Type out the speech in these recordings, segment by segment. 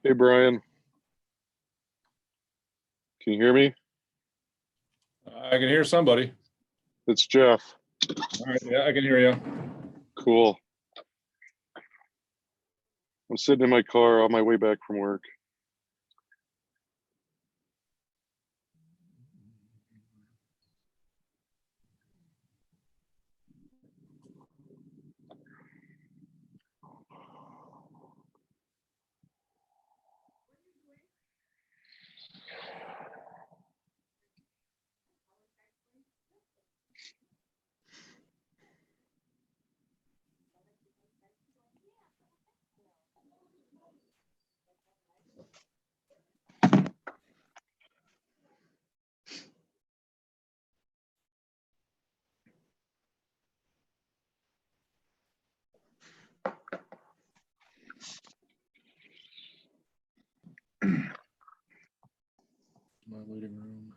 Hey, Brian, can you hear me? I can hear somebody. It's Jeff. All right, yeah, I can hear you. Cool. I'm sitting in my car on my way back from work. My waiting room.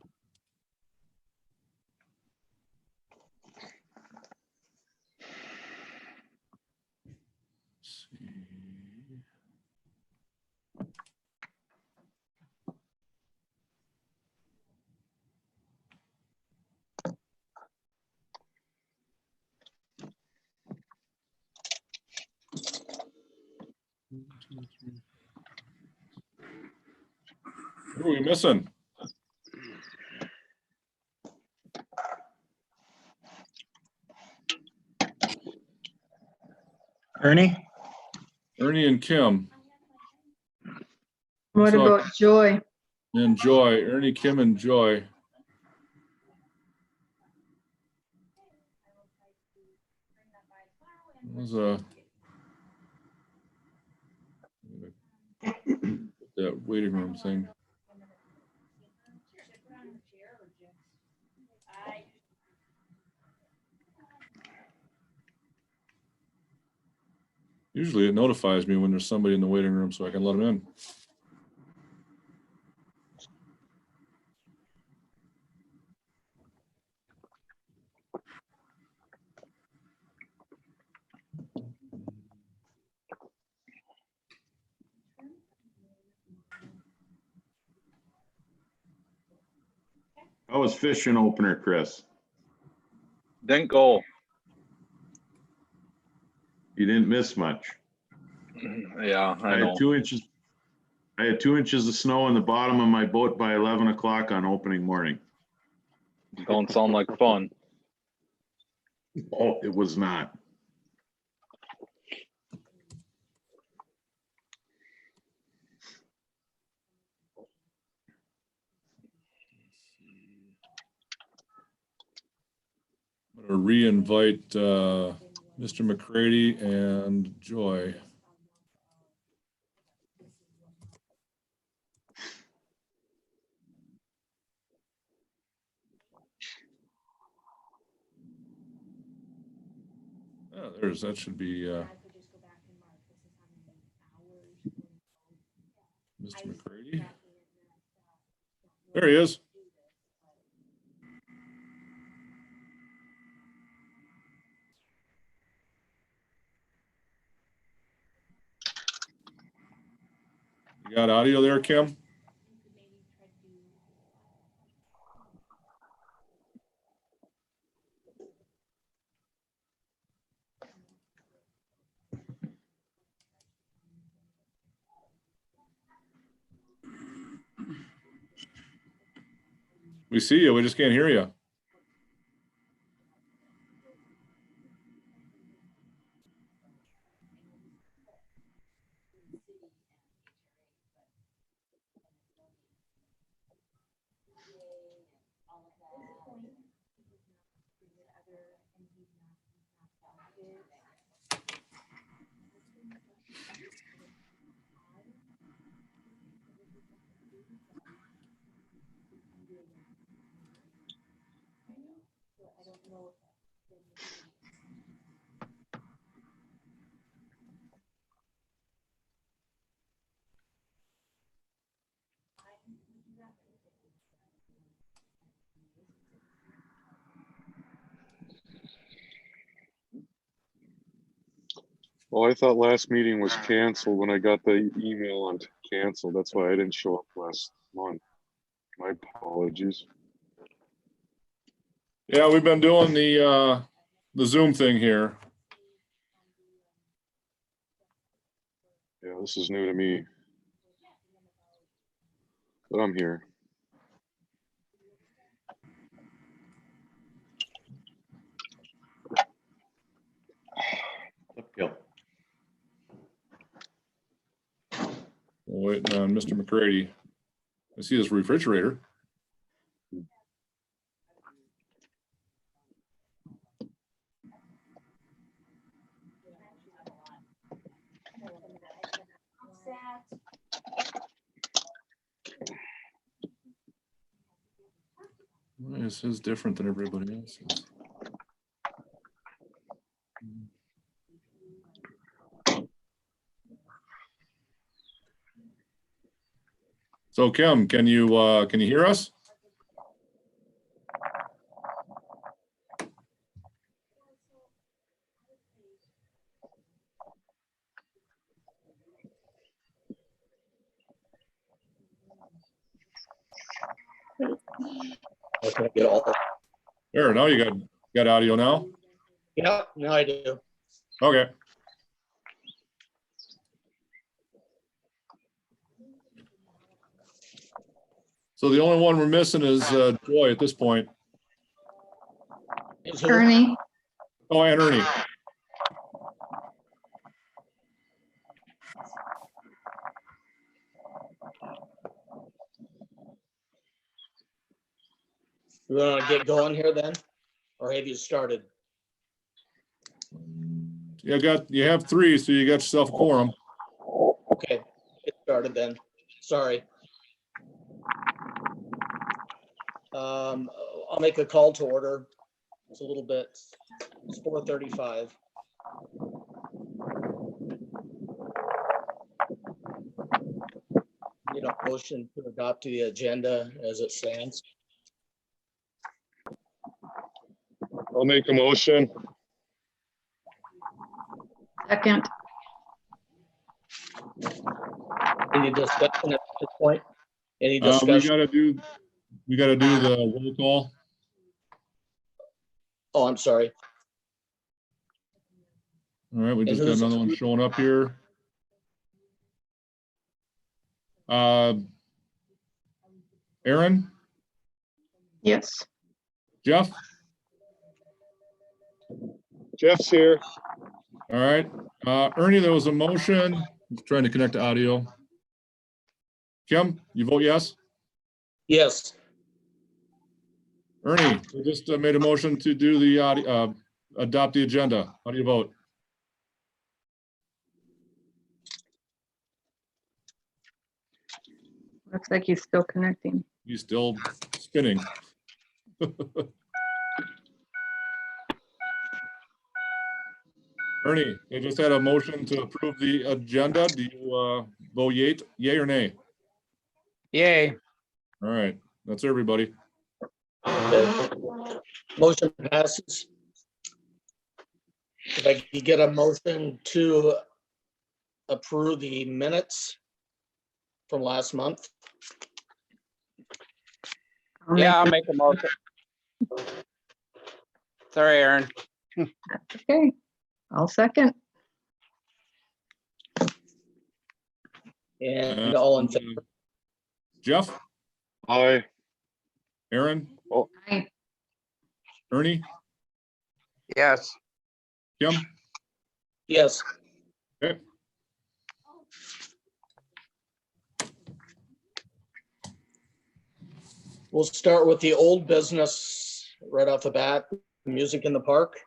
Let's see. One, two, three. Who are we missing? Ernie? Ernie and Kim. What So- about Joy? And Joy. Ernie, Kim, and Joy. What was that waiting room thing? Usually it notifies me when there's somebody in the waiting room so I can let them in. How was fishing opener, Chris? Didn't go. You didn't miss much. Yeah, I I know. had 2 inches. I had 2 inches of snow on the bottom of my boat by 11 o'clock on opening morning. Don't sound like fun. Oh, it was not. I'm going to re-invite Mr. McCready and Joy. Yeah, that should be Mr. McCready. There he is. You got audio there, Kim? We see you, we just can't hear you. Oh, I thought last meeting was canceled when I got the email on cancel. That's why I didn't show up last month. My apologies. Yeah, we've been doing the Zoom thing here. Yeah, this is new to me. But I'm here. Uphill. Waiting on Mr. McCready. I see this refrigerator. Why is his different than everybody else's? So Kim, can you hear us? Okay, get all. There, now you got audio now? Yeah, now I do. Okay. So the only one we're missing is Joy at this point. Is who? Ernie, Oh, and Ernie. You want to get going here then? Or have you started? You have three, so you got yourself a quorum. Okay, get started then. Sorry. I'll make a call to order. It's a little bit, it's 4:35. Need a motion to adopt the agenda as it stands. I'll make a motion. second, Any discussion at this point? Any We discussion? gotta do the roll call. Oh, I'm sorry. All right, we And just got who's- another one showing up here. Aaron, yes. Jeff, Jeff's here. all right. Ernie, there was a motion. Just trying to connect to audio. Kim, you vote yes? Yes, Ernie, we just made a motion to do the audio, adopt the agenda. How do you vote? Looks like he's still connecting. He's still spinning. Ernie, you just had a motion to approve the agenda. Do you vote yay or nay? Yay. All right, that's everybody. okay. Motion passes. If I could get a motion to approve the minutes from last month. Yeah, I'll make a motion. Sorry, Aaron. That's okay. I'll second. And all in favor? Jeff, Aye. Aaron, Aye. Ernie, Yes. Kim? Yes. Okay. We'll start with the old business right off the bat, music in the park.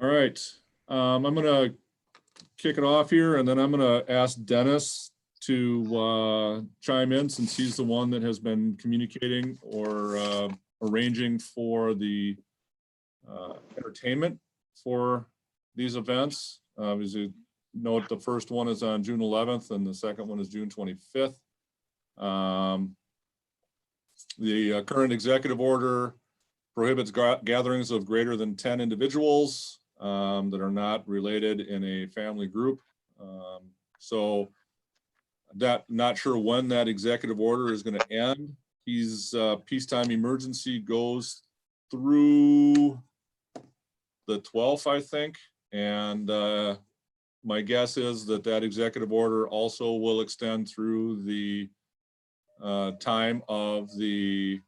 All right, I'm gonna kick it off here and then I'm gonna ask Dennis to chime in since he's the one that has been communicating or arranging for the entertainment for these events. As you note, the first one is on June 11th and the second one is June 25th. The current executive order prohibits gatherings of greater than 10 individuals that are not related in a family group. So not sure when that executive order is going to end. He's peacetime emergency goes through the 12th, I think. And my guess is that that executive order also will extend through the time of the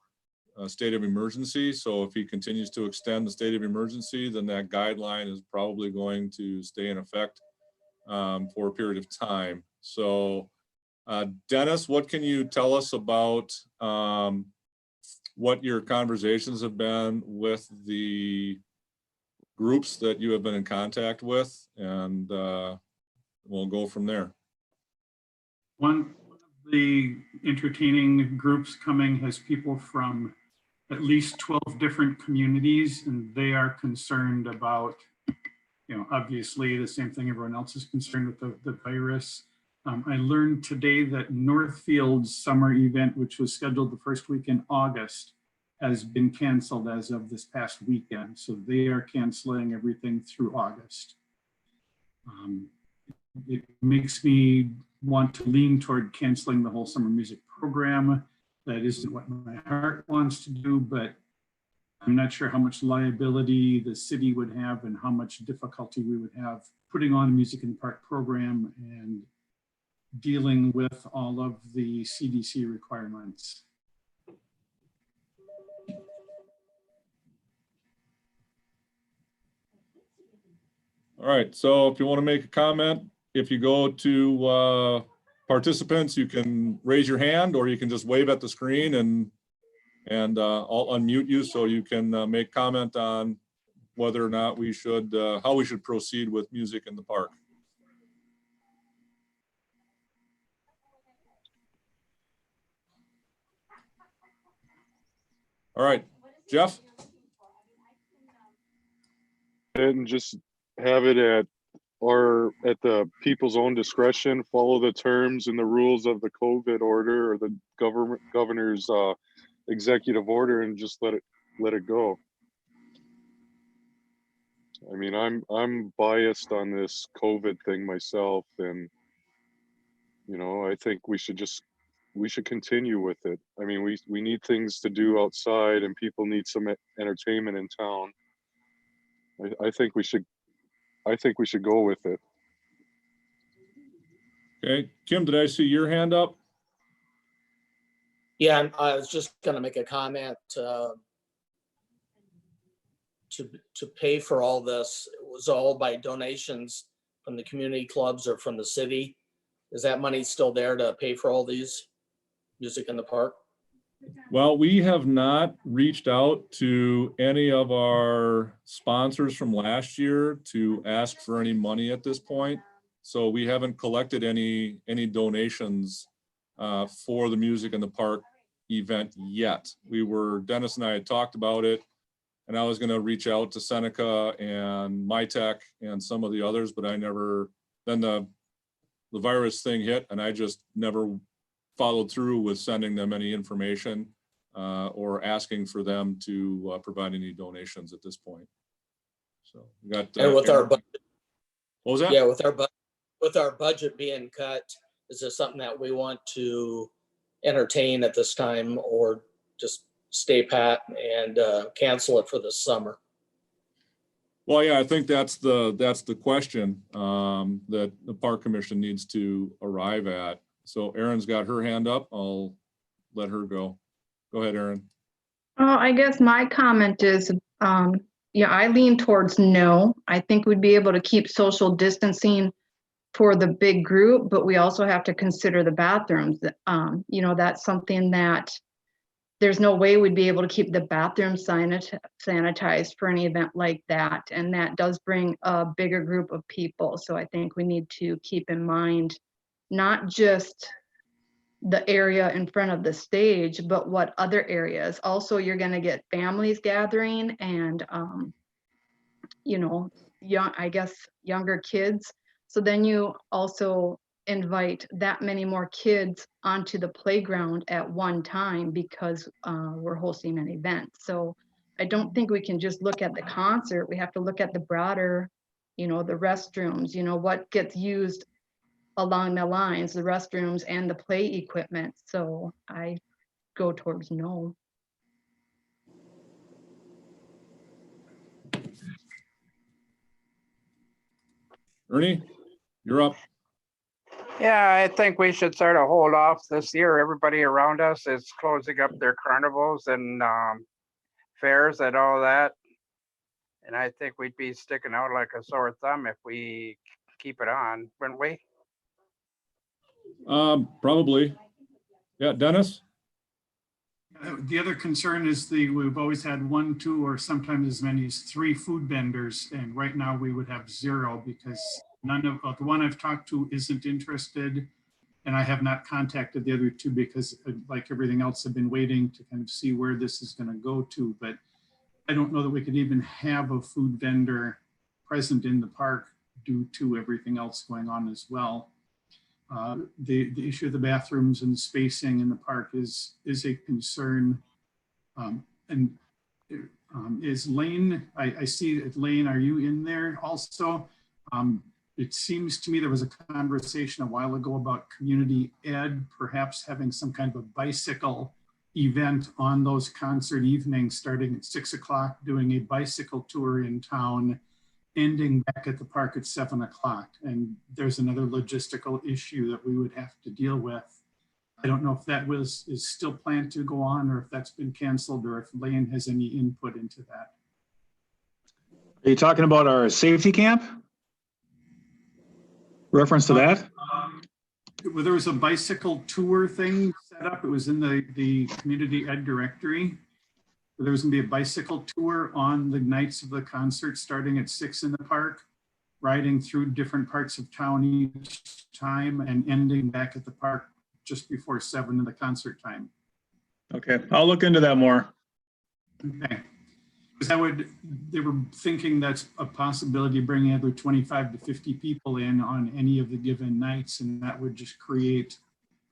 state of emergency. So if he continues to extend the state of emergency, then that guideline is probably going to stay in effect for a period of time. So Dennis, what can you tell us about what your conversations have been with the groups that you have been in contact with, and we'll go from there. One of the entertaining groups coming has people from at least 12 different communities, and they are concerned about, obviously the same thing everyone else is concerned with, the virus. I learned today that Northfield's summer event, which was scheduled the first week in August, has been canceled as of this past weekend. So they are canceling everything through August. It makes me want to lean toward canceling the whole summer music program. That isn't what my heart wants to do, but I'm not sure how much liability the city would have and how much difficulty we would have putting on a Music in the Park program and dealing with all of the CDC requirements. All right, so if you want to make a comment, if you go to participants, you can raise your hand, or you can just wave at the screen and I'll unmute you so you can make comment on whether or not we should, how we should proceed with Music in the Park. All right, Jeff? And just have it at the people's own discretion, follow the terms and the rules of the COVID order or the governor's executive order, and just let it go. I mean, I'm biased on this COVID thing myself, and I think we should continue with it. I mean, we need things to do outside, and people need some entertainment in town. I think we should go with it. Okay, Kim, did I see your hand up? Yeah, I was just gonna make a comment to pay for all this. It was all by donations from the community clubs or from the city. Is that money still there to pay for all these Music in the Park? Well, we have not reached out to any of our sponsors from last year to ask for any money at this point. So we haven't collected any donations for the Music in the Park event yet. Dennis and I had talked about it, and I was going to reach out to Seneca and MyTech and some of the others, but then the virus thing hit, and I just never followed through with sending them any information or asking for them to provide any donations at this point. So we got. And with our budget, what was that? yeah, with our budget being cut, is this something that we want to entertain at this time, or just stay pat and cancel it for the summer? Well, yeah, I think that's the question that the Park Commission needs to arrive at. So Erin's got her hand up. I'll let her go. Go ahead, Erin. Well, I guess my comment is, I lean towards no. I think we'd be able to keep social distancing for the big group, but we also have to consider the bathrooms. That's something that there's no way we'd be able to keep the bathroom sanitized for an event like that. And that does bring a bigger group of people. So I think we need to keep in mind not just the area in front of the stage, but what other areas. Also, you're going to get families gathering and, younger kids. So then you also invite that many more kids onto the playground at one time because we're hosting an event. So I don't think we can just look at the concert. We have to look at the broader, the restrooms, what gets used along the lines, the restrooms and the play equipment. So I go towards no. Ernie, you're up. Yeah, I think we should sort of hold off this year. Everybody around us is closing up their carnivals and fairs and all that. And I think we'd be sticking out like a sore thumb if we keep it on, wouldn't we? Probably. Yeah, Dennis? The other concern is we've always had 1, 2, or sometimes as many as 3 food vendors. And right now we would have 0 because none of the one I've talked to isn't interested. And I have not contacted the other 2 because like everything else, I've been waiting to kind of see where this is going to go to. But I don't know that we could even have a food vendor present in the park due to everything else going on as well. The issue of the bathrooms and spacing in the park is a concern. Is Lane, I see that Lane, are you in there also? It seems to me there was a conversation a while ago about community ed, perhaps having some kind of a bicycle event on those concert evenings, starting at 6 o'clock, doing a bicycle tour in town, ending back at the park at 7 o'clock. And there's another logistical issue that we would have to deal with. I don't know if that is still planned to go on or if that's been canceled or if Lane has any input into that. Are you talking about our safety camp? Reference to that? There was a bicycle tour thing set up. It was in the community ed directory. There was gonna be a bicycle tour on the nights of the concert, starting at 6 in the park, riding through different parts of town each time and ending back at the park just before 7 in the concert time. Okay, I'll look into that more. Okay. Because they were thinking that's a possibility, bringing either 25 to 50 people in on any of the given nights, and that would just create,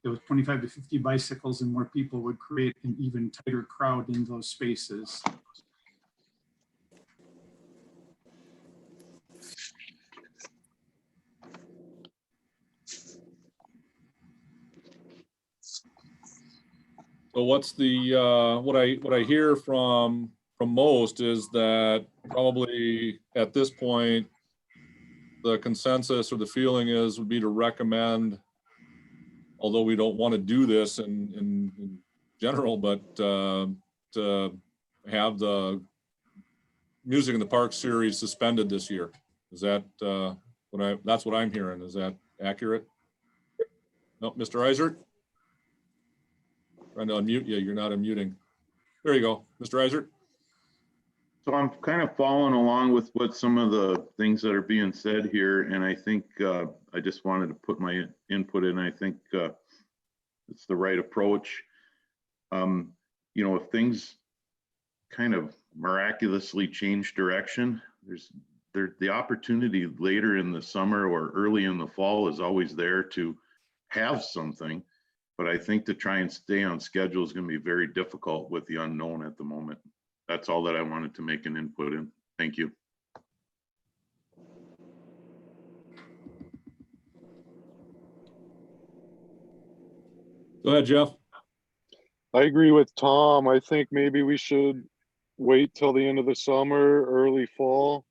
those 25 to 50 bicycles and more people would create an even tighter crowd in those spaces. So what's the, what I hear from most is that probably at this point, the consensus or the feeling would be to recommend, although we don't want to do this in general, but to have the Music in the Park series suspended this year. Is that that's what I'm hearing. Is that accurate? No, Mr. Isert? Trying to unmute you. You're not unmuting. There you go, Mr. Isert. So I'm kind of following along with what some of the things that are being said here, and I think I just wanted to put my input in. I think it's the right approach. If things kind of miraculously change direction, the opportunity later in the summer or early in the fall is always there to have something. But I think to try and stay on schedule is going to be very difficult with the unknown at the moment. That's all that I wanted to make an input in. Thank you. Go ahead, Jeff. I agree with Tom. I think maybe we should wait till the end of the summer, early fall,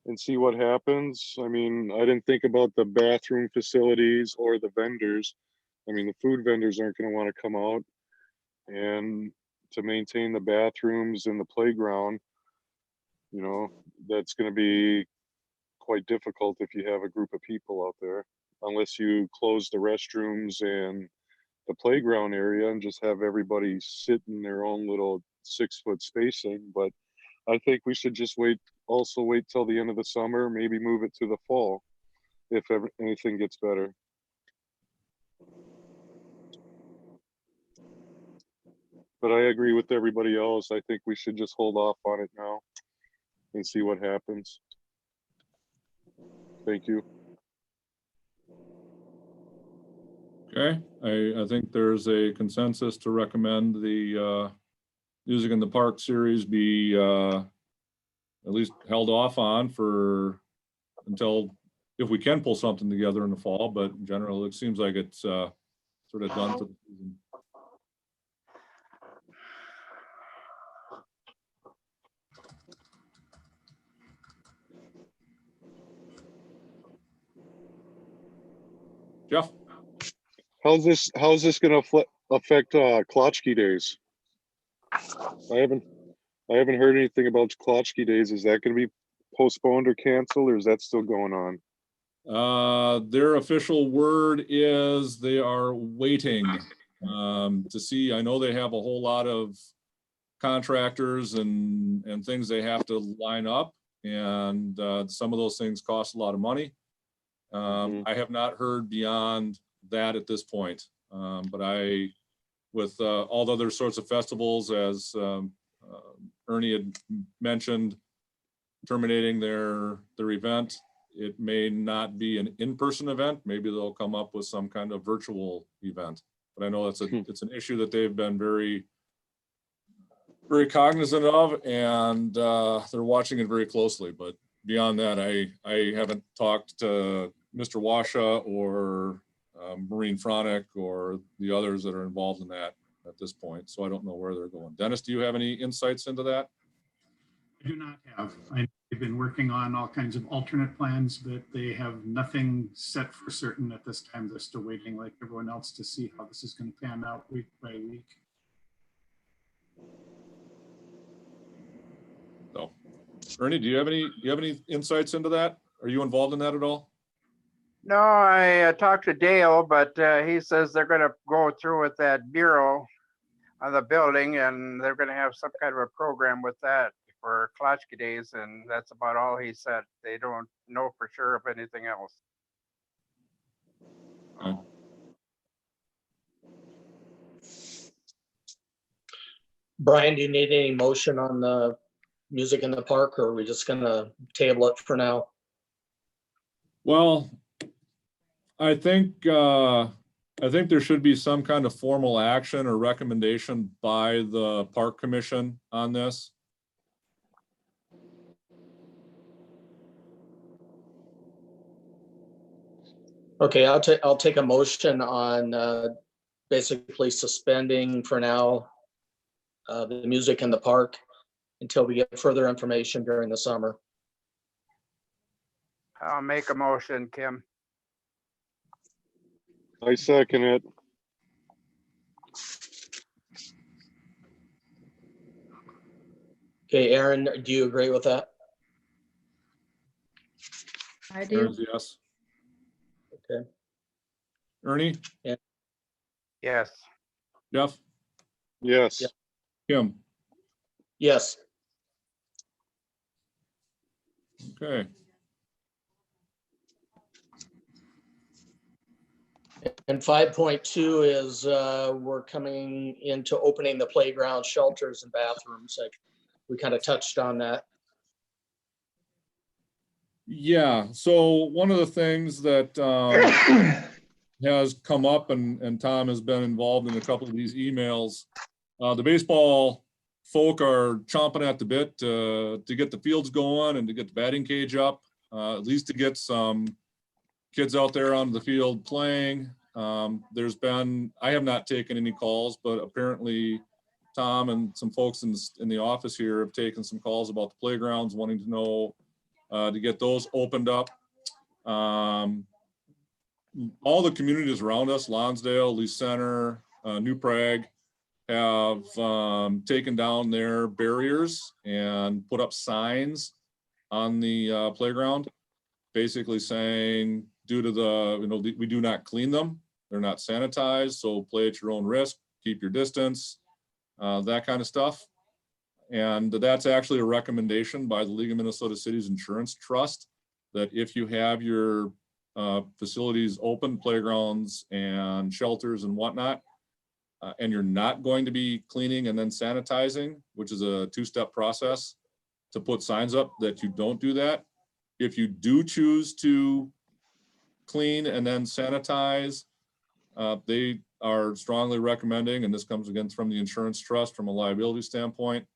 and see what happens. I mean, I didn't think about the bathroom facilities or the vendors. I mean, the food vendors aren't going to want to come out, and to maintain the bathrooms and the playground, that's going to be quite difficult if you have a group of people out there, unless you close the restrooms and the playground area and just have everybody sit in their own little 6-foot spacing. But I think we should just wait till the end of the summer, maybe move it to the fall if anything gets better. But I agree with everybody else. I think we should just hold off on it now and see what happens. Thank you. Okay, I think there's a consensus to recommend the Music in the Park series be at least held off on until, if we can pull something together in the fall, but in general, it seems like it's sort of done for the season. Jeff? How's this gonna affect Klotchke days? I haven't heard anything about Klotchke days. Is that gonna be postponed or canceled, or is that still going on? Their official word is they are waiting to see. I know they have a whole lot of contractors and things they have to line up, and some of those things cost a lot of money. I have not heard beyond that at this point, but with all the other sorts of festivals, as Ernie had mentioned, terminating their event, it may not be an in-person event. Maybe they'll come up with some kind of virtual event. But I know it's an issue that they've been very, very cognizant of, and they're watching it very closely. But beyond that, I haven't talked to Mr. Washa or Maureen Fronick or the others that are involved in that at this point. So I don't know where they're going. Dennis, do you have any insights into that? I do not have. I've been working on all kinds of alternate plans, but they have nothing set for certain at this time. They're still waiting, like everyone else, to see how this is going to pan out week by week. So, Ernie, do you have any insights into that? Are you involved in that at all? No, I talked to Dale, but he says they're going to go through with that bureau on the building, and they're going to have some kind of a program with that for Klotchke days, and that's about all he said. They don't know for sure of anything else. Okay. Brian, do you need any motion on the Music in the Park, or are we just gonna table it for now? Well, I think there should be some kind of formal action or recommendation by the Park Commission on this. Okay, I'll take a motion on basically suspending for now the Music in the Park until we get further information during the summer. I'll make a motion, Kim. I second it. Okay, Aaron, do you agree with that? I do. Aaron's yes. Okay. Ernie? Yes. Jeff? Yes. Yeah. Kim? Yes. Okay. And 5.2 is we're coming into opening the playground, shelters, and bathrooms. Like we kind of touched on that. Yeah, so one of the things that has come up, and Tom has been involved in a couple of these emails, the baseball folk are chomping at the bit to get the fields going and to get the batting cage up, at least to get some kids out there on the field playing. I have not taken any calls, but apparently Tom and some folks in the office here have taken some calls about the playgrounds, wanting to know to get those opened up. All the communities around us, Lonsdale, Lee Center, New Prague, have taken down their barriers and put up signs on the playground, basically saying, due to we do not clean them, they're not sanitized, so play at your own risk, keep your distance, that kind of stuff. And that's actually a recommendation by the League of Minnesota Cities Insurance Trust, that if you have your facilities open, playgrounds and shelters and whatnot, and you're not going to be cleaning and then sanitizing, which is a two-step process, to put signs up that you don't do that. If you do choose to clean and then sanitize, they are strongly recommending, and this comes again from the insurance trust from a liability standpoint,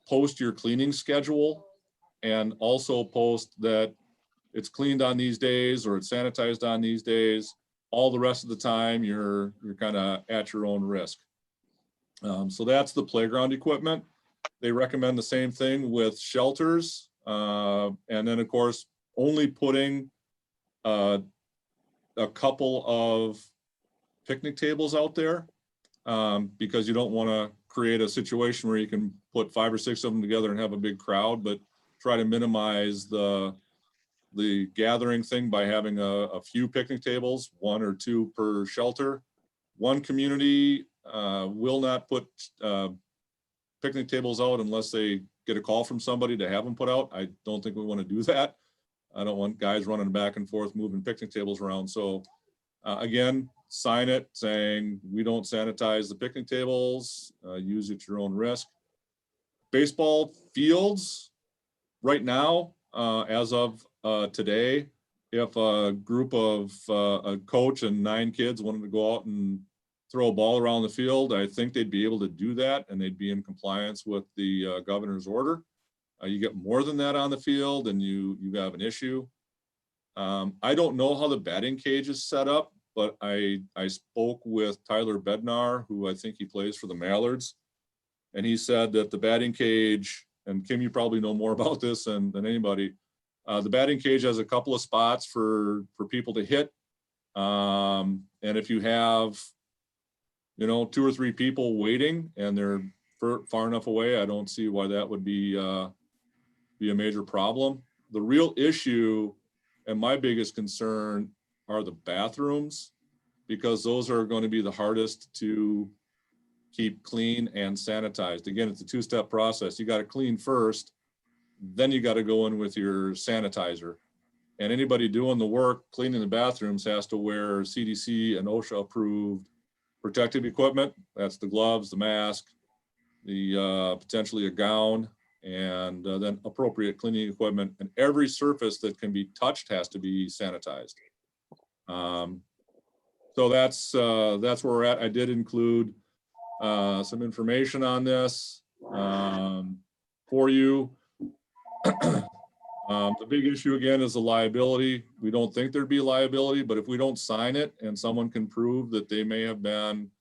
post your cleaning schedule and also post that it's cleaned on these days or it's sanitized on these days. All the rest of the time, you're kind of at your own risk. So that's the playground equipment. They recommend the same thing with shelters. And then of course, only putting a couple of picnic tables out there because you don't want to create a situation where you can put 5 or 6 of them together and have a big crowd, but try to minimize the gathering thing by having a few picnic tables, 1 or 2 per shelter. One community will not put picnic tables out unless they get a call from somebody to have them put out. I don't think we want to do that. I don't want guys running back and forth moving picnic tables around. So again, sign it saying we don't sanitize the picnic tables, use at your own risk. Baseball fields, right now, as of today, if a group of a coach and 9 kids wanted to go out and throw a ball around the field, I think they'd be able to do that and they'd be in compliance with the governor's order. You get more than that on the field and you have an issue. I don't know how the batting cage is set up, but I spoke with Tyler Bednar, who I think he plays for the Mallards. And he said that the batting cage, and Kim, you probably know more about this than anybody. The batting cage has a couple of spots for people to hit. And if you have, 2 or 3 people waiting and they're far enough away, I don't see why that would be a major problem. The real issue and my biggest concern are the bathrooms, because those are going to be the hardest to keep clean and sanitized. Again, it's a 2-step process. You got to clean first, then you got to go in with your sanitizer. And anybody doing the work, cleaning the bathrooms, has to wear CDC and OSHA approved protective equipment. That's the gloves, the mask, the potentially a gown, and then appropriate cleaning equipment. And every surface that can be touched has to be sanitized. So that's where we're at. I did include some information on this for you. The big issue again is the liability. We don't think there'd be liability, but if we don't sign it and someone can prove that they may have been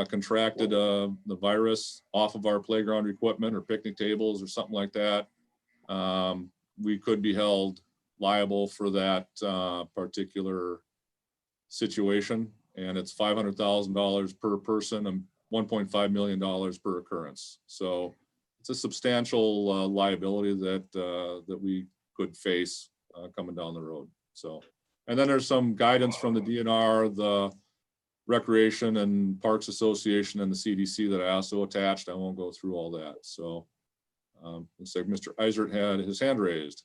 contracted the virus off of our playground equipment or picnic tables or something like that, we could be held liable for that particular situation. And it's $500,000 per person and $1.5 million per occurrence. So it's a substantial liability that we could face coming down the road. So, and then there's some guidance from the DNR, the Recreation and Parks Association, and the CDC that I also attached. I won't go through all that. So looks like Mr. Eisert had his hand raised.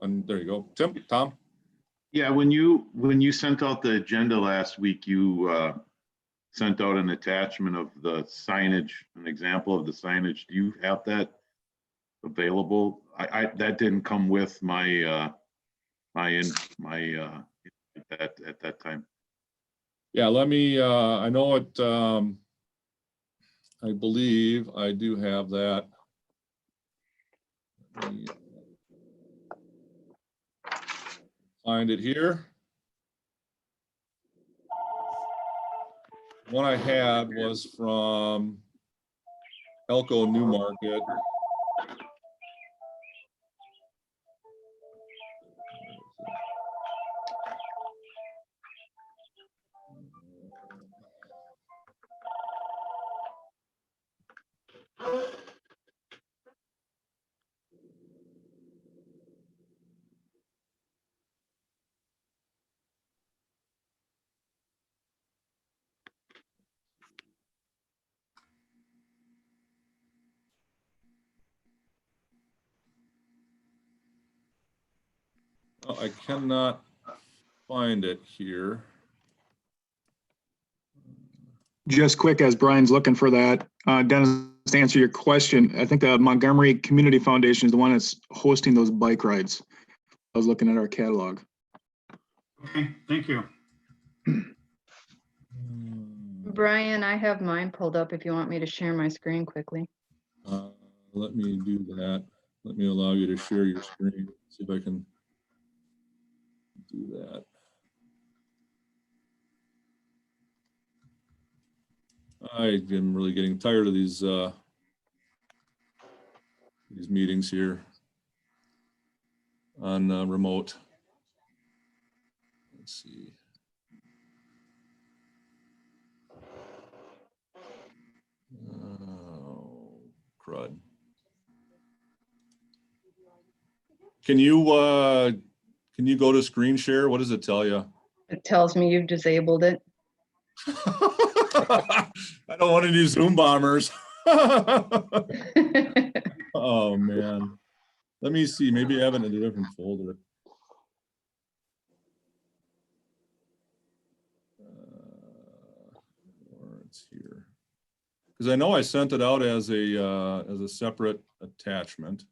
And there you go. Tom? Yeah, when you sent out the agenda last week, you sent out an attachment of the signage, an example of the signage. Do you have that available? That didn't come with my at that time. Yeah, let me, I know it, I believe I do have that. Let me find it here. One I had was from Elko Newmarket. Oh, I cannot find it here. Just quick, as Brian's looking for that, Dennis, to answer your question, I think the Montgomery Community Foundation is the one that's hosting those bike rides. I was looking at our catalog. Okay, thank you. Brian, I have mine pulled up if you want me to share my screen quickly. Let me do that. Let me allow you to share your screen. See if I can do that. I am really getting tired of these meetings here on remote. Let's see. Oh, crud. Can you go to screen share? What does it tell you? It tells me you've disabled it. I don't want any Zoom bombers. Oh man. Let me see. Maybe I have it in a different folder. Or it's here. Because I know I sent it out as a separate attachment.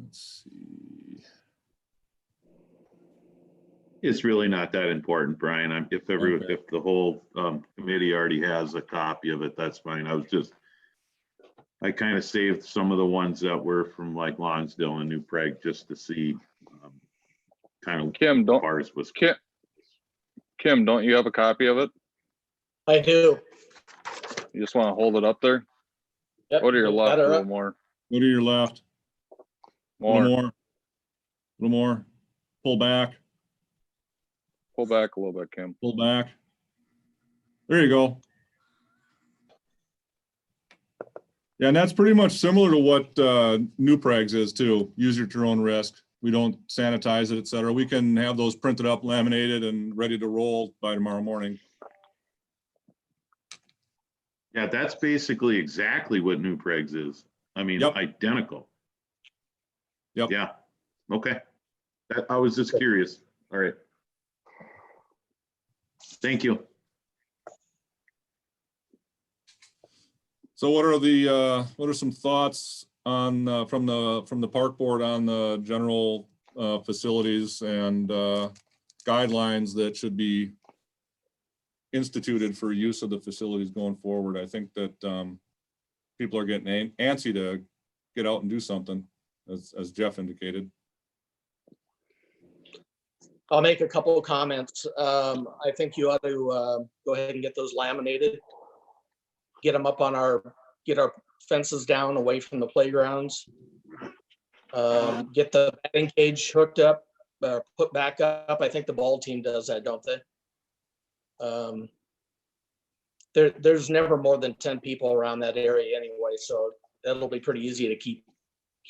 Let's see. It's really not that important, Brian. If Okay. if the whole committee already has a copy of it, that's fine. I kind of saved some of the ones that were from like Lonsdale and New Prague just to see kind of Kim, don't ours was. Kim, don't you have a copy of it? I do. You just want to hold it up there? Yep, Go to your got left her a little up. more. Go to your left. A More. little more. A little more. Pull back. Pull back a little bit, Kim. Pull back. There you go. Yeah, and that's pretty much similar to what New Prags is too. Use it at your own risk. We don't sanitize it, et cetera. We can have those printed up, laminated, and ready to roll by tomorrow morning. Yeah, that's basically exactly what New Prags is. I mean, Yep. identical. Yep. Yeah, okay. I was just curious. All right. Thank you. So what are some thoughts on from the park board on the general facilities and guidelines that should be instituted for use of the facilities going forward? I think that people are getting antsy to get out and do something, as Jeff indicated. I'll make a couple of comments. I think you ought to go ahead and get those laminated. Get them up on get our fences down away from the playgrounds. Get the batting cage hooked up, put back up. I think the ball team does that, don't they? There's never more than 10 people around that area anyway, so that'll be pretty easy to keep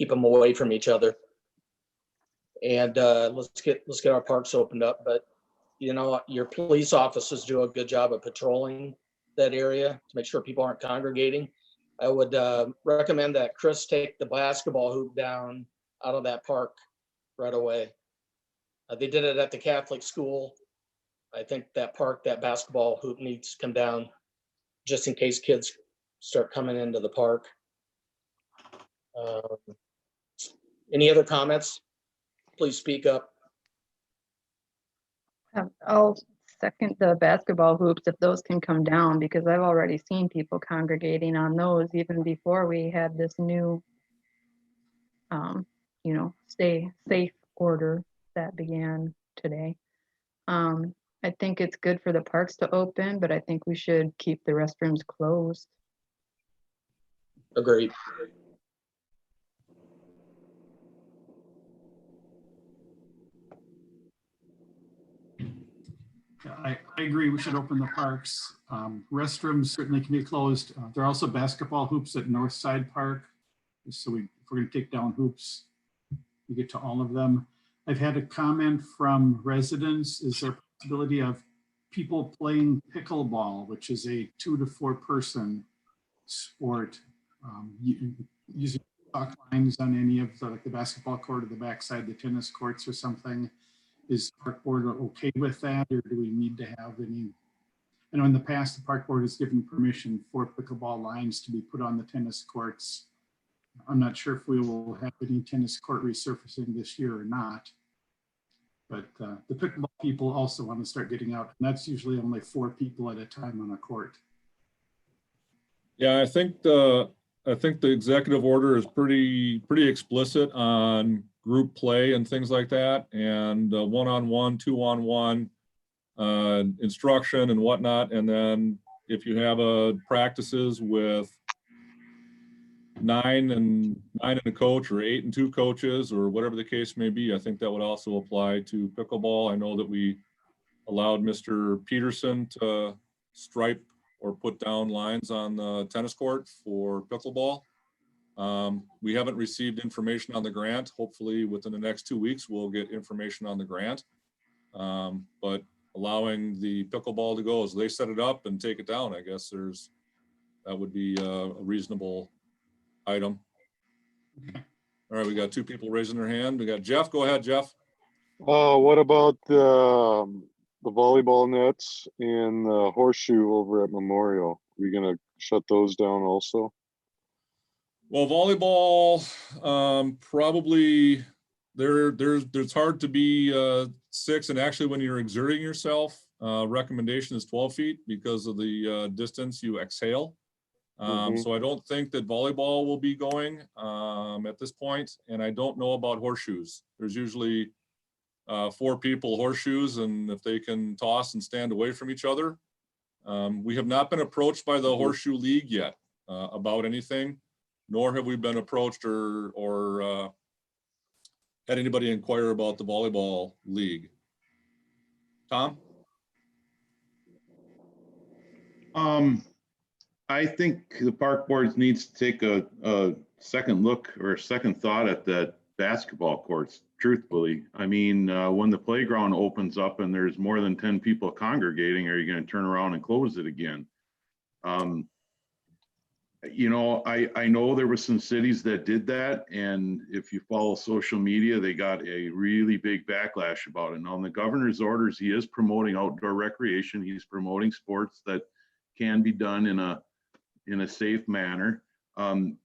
them away from each other. And let's get our parks opened up. But you know, your police officers do a good job of patrolling that area to make sure people aren't congregating. I would recommend that Chris take the basketball hoop down out of that park right away. They did it at the Catholic school. I think that basketball hoop needs to come down just in case kids start coming into the park. Any other comments? Please speak up. I'll second the basketball hoops if those can come down, because I've already seen people congregating on those even before we had this new, stay safe order that began today. I think it's good for the parks to open, but I think we should keep the restrooms closed. Agreed. Yeah, I agree. We should open the parks. Restrooms certainly can be closed. There are also basketball hoops at Northside Park. So if we're going to take down hoops, we get to all of them. I've had a comment from residents. Is there a possibility of people playing pickleball, which is a 2 to 4 person sport, using chalk lines on any of the, like the basketball court or the backside, the tennis courts or something. Is park board okay with that, or do we need to have any? I know in the past, the park board has given permission for pickleball lines to be put on the tennis courts. I'm not sure if we will have any tennis court resurfacing this year or not. But the pickleball people also want to start getting out, and that's usually only 4 people at a time on a court. Yeah, I think the executive order is pretty explicit on group play and things like that, and one-on-one, two-on-one instruction and whatnot. And then if you have practices with 9 and a coach, or 8 and 2 coaches, or whatever the case may be, I think that would also apply to pickleball. I know that we allowed Mr. Peterson to stripe or put down lines on the tennis court for pickleball. We haven't received information on the grant. Hopefully within the next 2 weeks, we'll get information on the grant. But allowing the pickleball to go as they set it up and take it down, I guess that would be a reasonable item. All right, we got 2 people raising their hand. We got Jeff. Go ahead, Jeff. What about the volleyball nets and the horseshoe over at Memorial? Are you gonna shut those down also? Well, volleyball, probably there's hard to be 6, and actually when you're exerting yourself, recommendation is 12 feet because of the distance you exhale. So I don't think that volleyball will be going at this point, and I don't know about horseshoes. There's usually 4 people horseshoes, and if they can toss and stand away from each other. We have not been approached by the Horseshoe League yet about anything, nor have we been approached or had anybody inquire about the volleyball league. Tom? I think the park boards needs to take a second look or a second thought at that basketball courts, truthfully. I mean, when the playground opens up and there's more than 10 people congregating, are you going to turn around and close it again? You know, I know there were some cities that did that, and if you follow social media, they got a really big backlash about it. Now, in the governor's orders, he is promoting outdoor recreation. He's promoting sports that can be done in a safe manner. I'm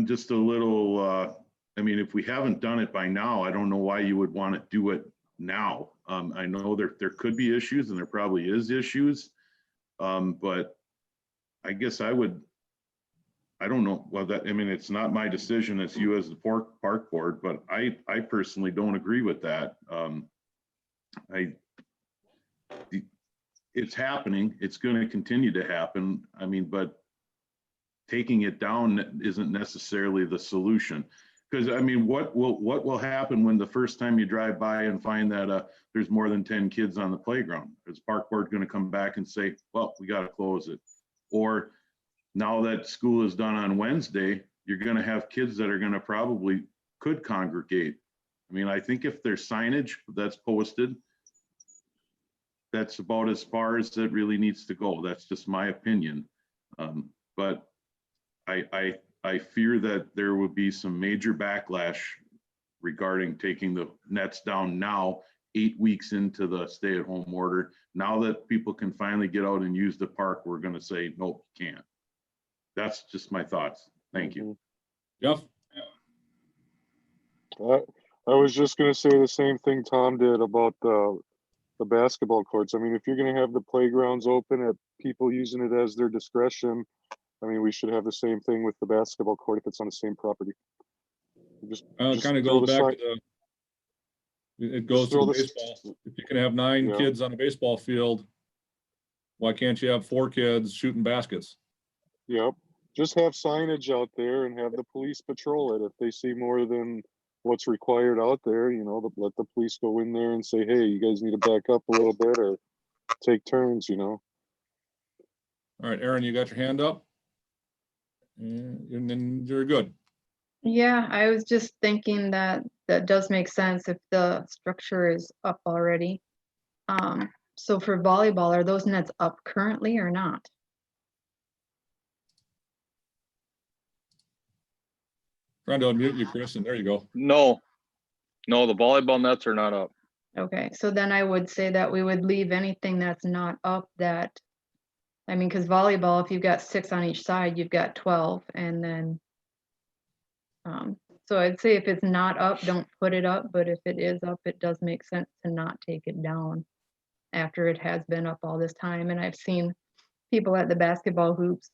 just a little, I mean, if we haven't done it by now, I don't know why you would want to do it now. I know there could be issues, and there probably is issues, but I guess I don't know. Well, I mean, it's not my decision. It's you as the park board, but I personally don't agree with that. It's happening. It's going to continue to happen. I mean, but taking it down isn't necessarily the solution. Because I mean, what will happen when the first time you drive by and find that there's more than 10 kids on the playground? Is park board going to come back and say, well, we got to close it? Or now that school is done on Wednesday, you're going to have kids that are going to could congregate. I mean, I think if there's signage that's posted, that's about as far as it really needs to go. That's just my opinion. But I fear that there will be some major backlash regarding taking the nets down now, 8 weeks into the stay-at-home order. Now that people can finally get out and use the park, we're going to say, nope, can't. That's just my thoughts. Thank you. Jeff? I was just gonna say the same thing Tom did about the basketball courts. I mean, if you're gonna have the playgrounds open at people using it as their discretion, I mean, we should have the same thing with the basketball court if it's on the same property. Just Kind of throw goes the back sign- to it goes to throw the the s- baseball. If you can have 9 Yeah. kids on a baseball field, why can't you have 4 kids shooting baskets? Yep, just have signage out there and have the police patrol it. If they see more than what's required out there, you know, let the police go in there and say, hey, you guys need to back up a little bit or take turns, you know. All right, Aaron, you got your hand up? And then you're good. Yeah, I was just thinking that does make sense if the structure is up already. So for volleyball, are those nets up currently or not? Trying to unmute you, Chris, and there you go. No, no, the volleyball nets are not up. Okay, so then I would say that we would leave anything that's not up that, I mean, because volleyball, if you've got 6 on each side, you've got 12, and then, so I'd say if it's not up, don't put it up, but if it is up, it does make sense to not take it down after it has been up all this time, and I've seen people at the basketball hoops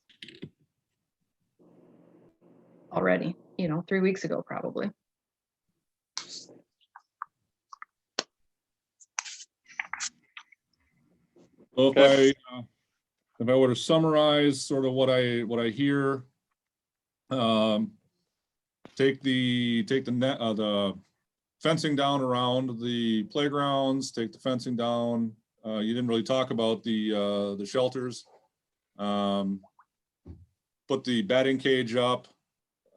already, 3 weeks ago, probably. So if I were to summarize sort of what I hear, take the net, the fencing down around the playgrounds, take the fencing down. You didn't really talk about the shelters. Put the batting cage up,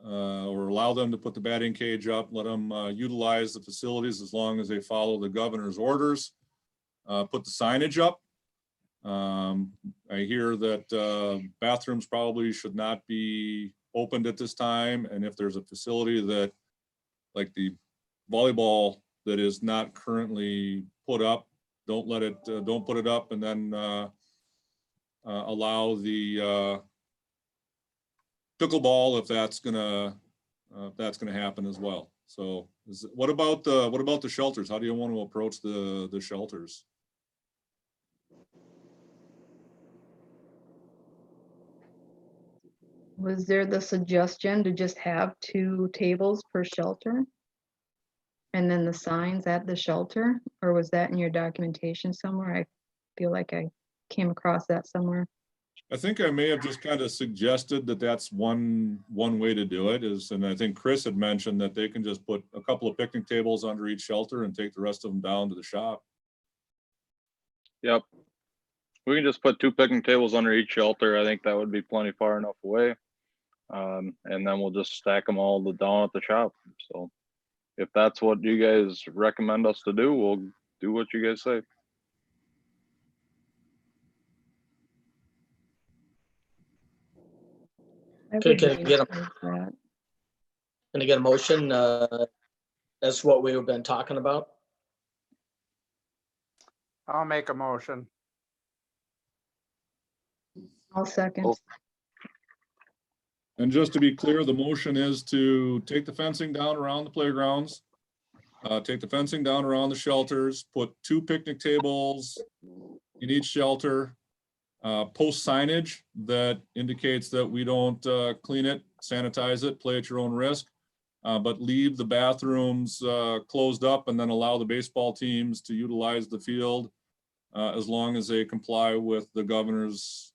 or allow them to put the batting cage up, let them utilize the facilities as long as they follow the governor's orders. Put the signage up. I hear that bathrooms probably should not be opened at this time, and if there's a facility that, like the volleyball, that is not currently put up, don't put it up, and then allow the pickleball if that's gonna happen as well. So what about the shelters? How do you want to approach the shelters? Was there the suggestion to just have 2 tables per shelter? And then the signs at the shelter, or was that in your documentation somewhere? I feel like I came across that somewhere. I think I may have just kind of suggested that that's one way to do it is, and I think Chris had mentioned that they can just put a couple of picnic tables under each shelter and take the rest of them down to the shop. Yep. We can just put 2 picnic tables under each shelter. I think that would be plenty far enough away. And then we'll just stack them all down at the shop. So if that's what you guys recommend us to do, we'll do what you guys say. Okay, can I get a motion as what we've been talking about? I'll make a motion. I'll second. Oh. And just to be clear, the motion is to take the fencing down around the playgrounds, take the fencing down around the shelters, put 2 picnic tables in each shelter, post signage that indicates that we don't clean it, sanitize it, play at your own risk, but leave the bathrooms closed up and then allow the baseball teams to utilize the field as long as they comply with the governor's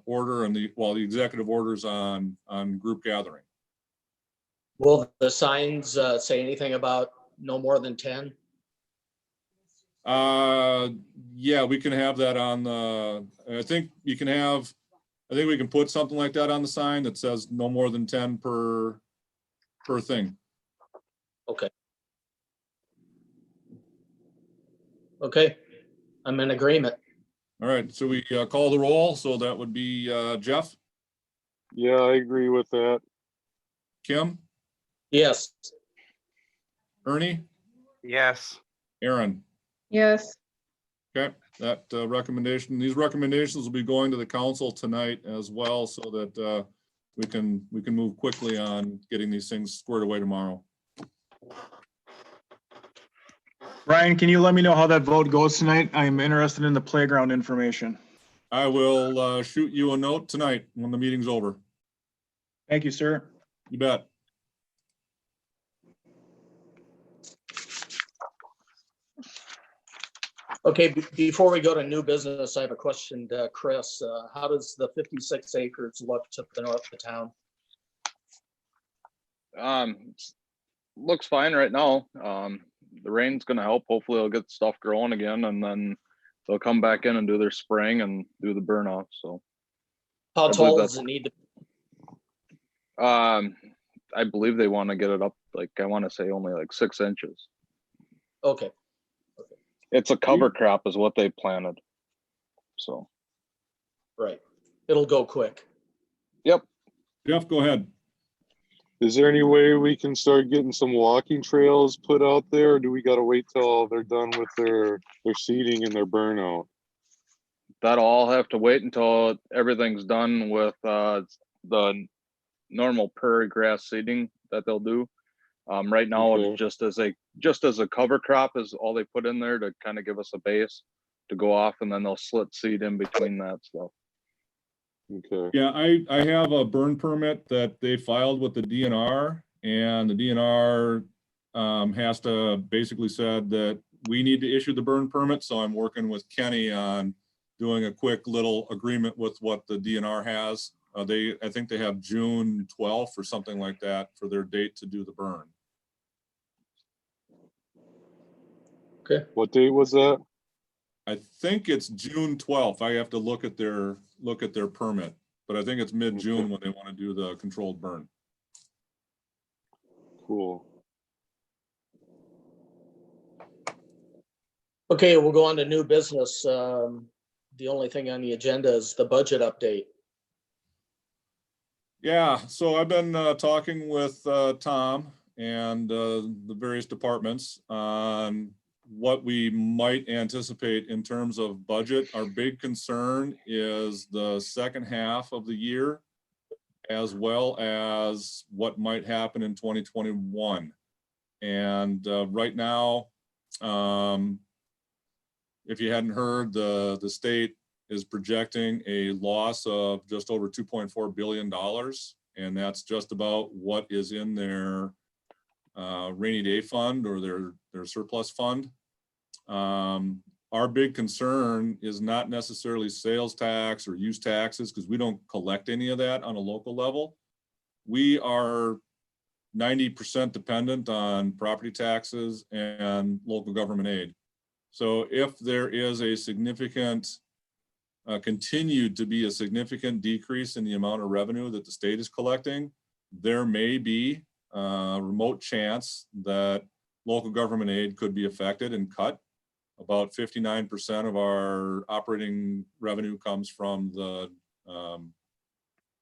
order and the executive orders on group gathering. Will the signs say anything about no more than 10? Yeah, we can have that on the, I think we can put something like that on the sign that says no more than 10 per thing. Okay. Okay, I'm in agreement. All right, so we call the roll. So that would be Jeff, Yeah, I agree with that. Kim, Yes. Ernie, Yes. Aaron. Yes, Okay, that recommendation, these recommendations will be going to the council tonight as well, so that we can move quickly on getting these things squared away tomorrow. Brian, can you let me know how that vote goes tonight? I'm interested in the playground information. I will shoot you a note tonight when the meeting's over. Thank you, sir. You bet. Okay, before we go to new business, I have a question to Chris. How does the 56 acres look to the north of town? Looks fine right now. The rain's gonna help. Hopefully it'll get stuff growing again, and then they'll come back in and do their spraying and do the burn off. So How I believe tall that's- does it need to? I believe they want to get it up, like, I want to say only like 6 inches. Okay, It's a cover crop is what they planted. So, right. It'll go quick. yep. Jeff, go ahead. Is there any way we can start getting some walking trails put out there, or do we gotta wait till they're done with their seeding and their burnout? That'll all have to wait until everything's done with the normal prairie grass seeding that they'll do. Right now, Okay. it's just as a cover crop is all they put in there to kind of give us a base to go off, and then they'll slit seed in between that stuff. Okay, Yeah, I have a burn permit that they filed with the DNR, and the DNR has to basically said that we need to issue the burn permit, so I'm working with Kenny on doing a quick little agreement with what the DNR has. I think they have June 12th or something like that for their date to do the burn. what date was that? I think it's June 12th. I have to look at their permit, but I think it's mid-June when they want to do the controlled burn. Cool. Okay, we'll go on to new business. The only thing on the agenda is the budget update. Yeah, so I've been talking with Tom and the various departments on what we might anticipate in terms of budget. Our big concern is the second half of the year, as well as what might happen in 2021. And right now, if you hadn't heard, the state is projecting a loss of just over $2.4 billion. And that's just about what is in their rainy day fund or their surplus fund. Our big concern is not necessarily sales tax or use taxes, because we don't collect any of that on a local level. We are 90% dependent on property taxes and local government aid. So if there is a significant, continued to be a significant decrease in the amount of revenue that the state is collecting, there may be a remote chance that local government aid could be affected and cut. About 59% of our operating revenue comes from the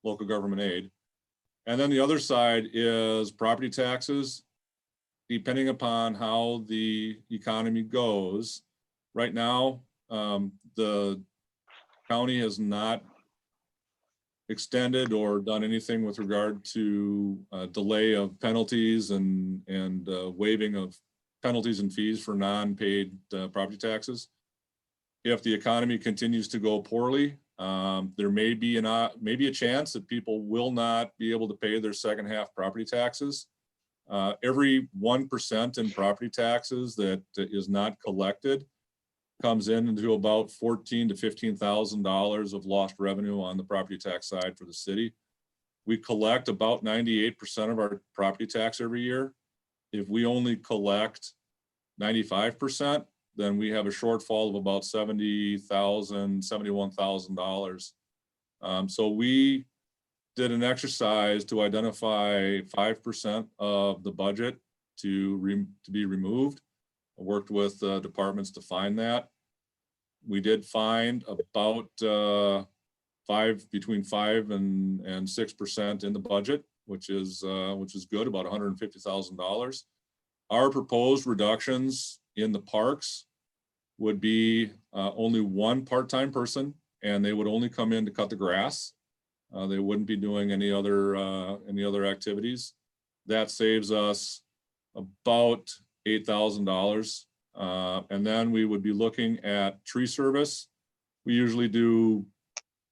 local government aid. And then the other side is property taxes. Depending upon how the economy goes, right now, the county has not extended or done anything with regard to delay of penalties and waiving of penalties and fees for non-paid property taxes. If the economy continues to go poorly, there may be a chance that people will not be able to pay their second half property taxes. Every 1% in property taxes that is not collected comes into about $14,000 to $15,000 of lost revenue on the property tax side for the city. We collect about 98% of our property tax every year. If we only collect 95%, then we have a shortfall of about $70,000, $71,000. So we did an exercise to identify 5% of the budget to be removed. I worked with departments to find that. We did find about between 5 and 6% in the budget, which is good, about $150,000. Our proposed reductions in the parks would be only one part-time person, and they would only come in to cut the grass. They wouldn't be doing any other activities. That saves us about $8,000. And then we would be looking at tree service. We usually do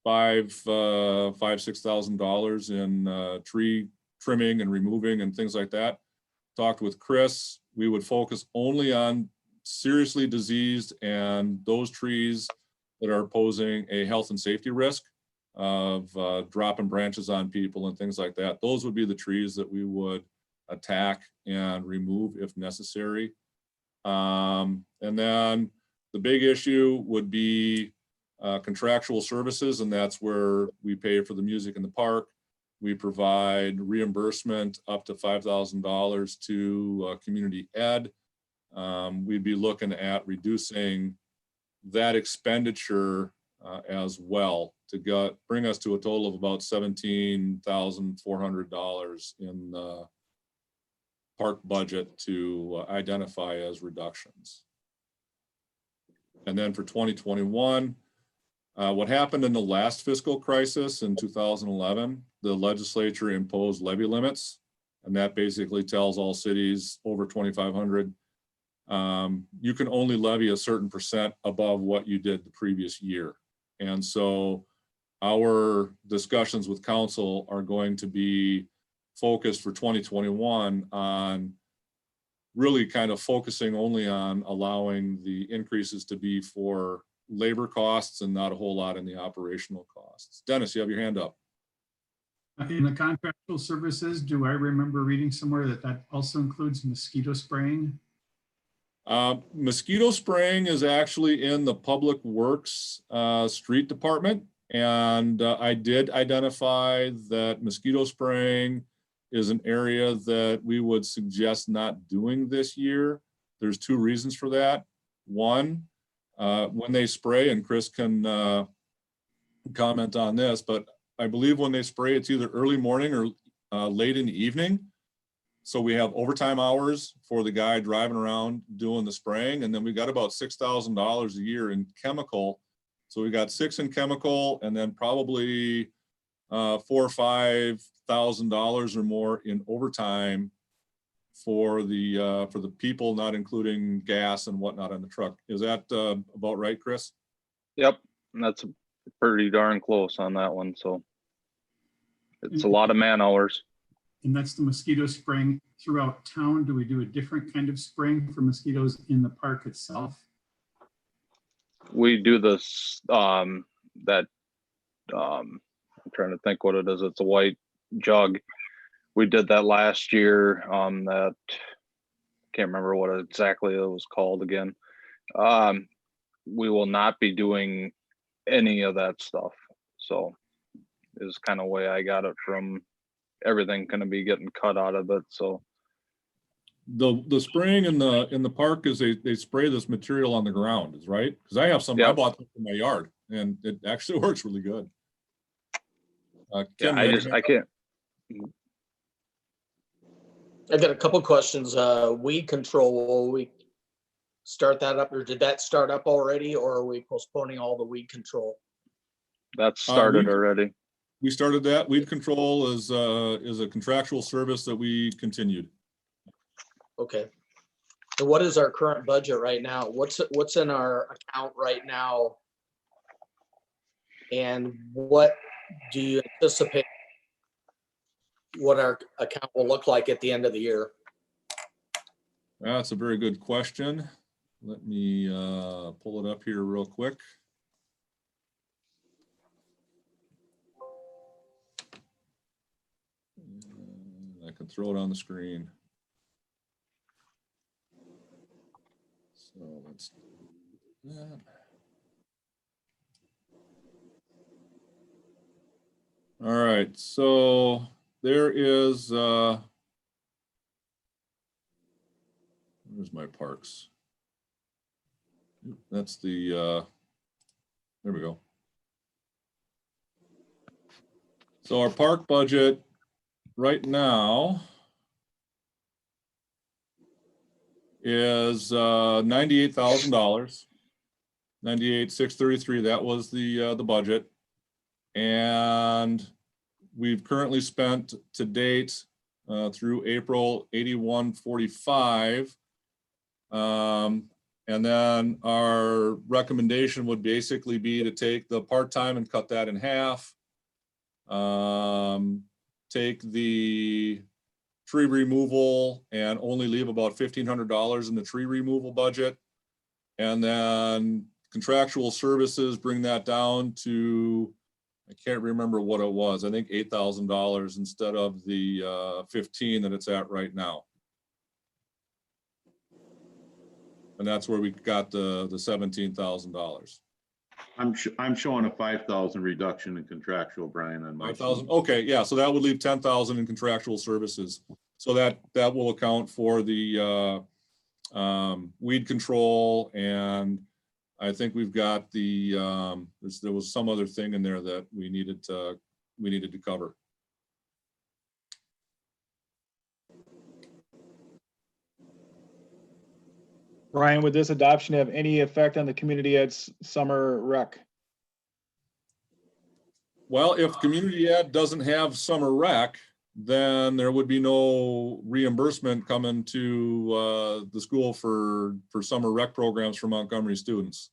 $6,000 in tree trimming and removing and things like that. Talked with Chris. We would focus only on seriously diseased and those trees that are posing a health and safety risk of dropping branches on people and things like that. Those would be the trees that we would attack and remove if necessary. And then the big issue would be contractual services, and that's where we pay for the music in the park. We provide reimbursement up to $5,000 to community ed. We'd be looking at reducing that expenditure as well to bring us to a total of about $17,400 in the park budget to identify as reductions. And then for 2021, what happened in the last fiscal crisis in 2011, the legislature imposed levy limits. And that basically tells all cities over 2,500, you can only levy a certain percent above what you did the previous year. And so our discussions with council are going to be focused for 2021 on really kind of focusing only on allowing the increases to be for labor costs and not a whole lot in the operational costs. Dennis, you have your hand up. In the contractual services, do I remember reading somewhere that that also includes mosquito spraying? Mosquito spraying is actually in the Public Works street department. And I did identify that mosquito spraying is an area that we would suggest not doing this year. There's two reasons for that. One, when they spray, and Chris can comment on this, but I believe when they spray, it's either early morning or late in the evening. So we have overtime hours for the guy driving around doing the spraying. And then we got about $6,000 a year in chemical. So we got $6,000 in chemical, and then probably $4,000 or $5,000 or more in overtime for the people, not including gas and whatnot on the truck. Is that about right, Chris? Yep, and that's pretty darn close on that one. So it's a lot of man hours. And that's the mosquito spraying throughout town. Do we do a different kind of spraying for mosquitoes in the park itself? We do this, I'm trying to think what it is. It's a white jug. We did that last year. That can't remember what exactly it was called again. We will not be doing any of that stuff. So is kind of way I got it from everything going to be getting cut out of it. So The spraying in the park is they spray this material on the ground, is right? Because I have some, I Yep. bought them in my yard, and it actually works really good. yeah, Kim, I can't. I got a couple questions. Weed control, will we start that up, or did that start up already, or are we postponing all the weed control? That's started already. We started that. Weed control is a contractual service that we continued. Okay. And what is our current budget right now? What's in our account right now? And what do you anticipate what our account will look like at the end of the year? That's a very good question. Let me pull it up here real quick. I can throw it on the screen. So let's do that. All right, so there is, where's my parks? That's the, there we go. So our park budget right now is $98,000, $98,633. That was the budget, and we've currently spent to date through April $81,445, and then our recommendation would basically be to take the part-time and cut that in half. Take the tree removal and only leave about $1,500 in the tree removal budget. And then contractual services, bring that down to, I can't remember what it was. I think $8,000 instead of the 15 that it's at right now. And that's where we got the $17,000. I'm showing a 5,000 reduction in contractual, Brian, on my. 5,000. Okay, yeah. So that would leave 10,000 in contractual services. So that will account for the weed control and I think we've got the, there was some other thing in there that we needed to cover. Brian, would this adoption have any effect on the community ed's summer rec? Well, if community ed doesn't have summer rec, then there would be no reimbursement coming to the school for summer rec programs for Montgomery students.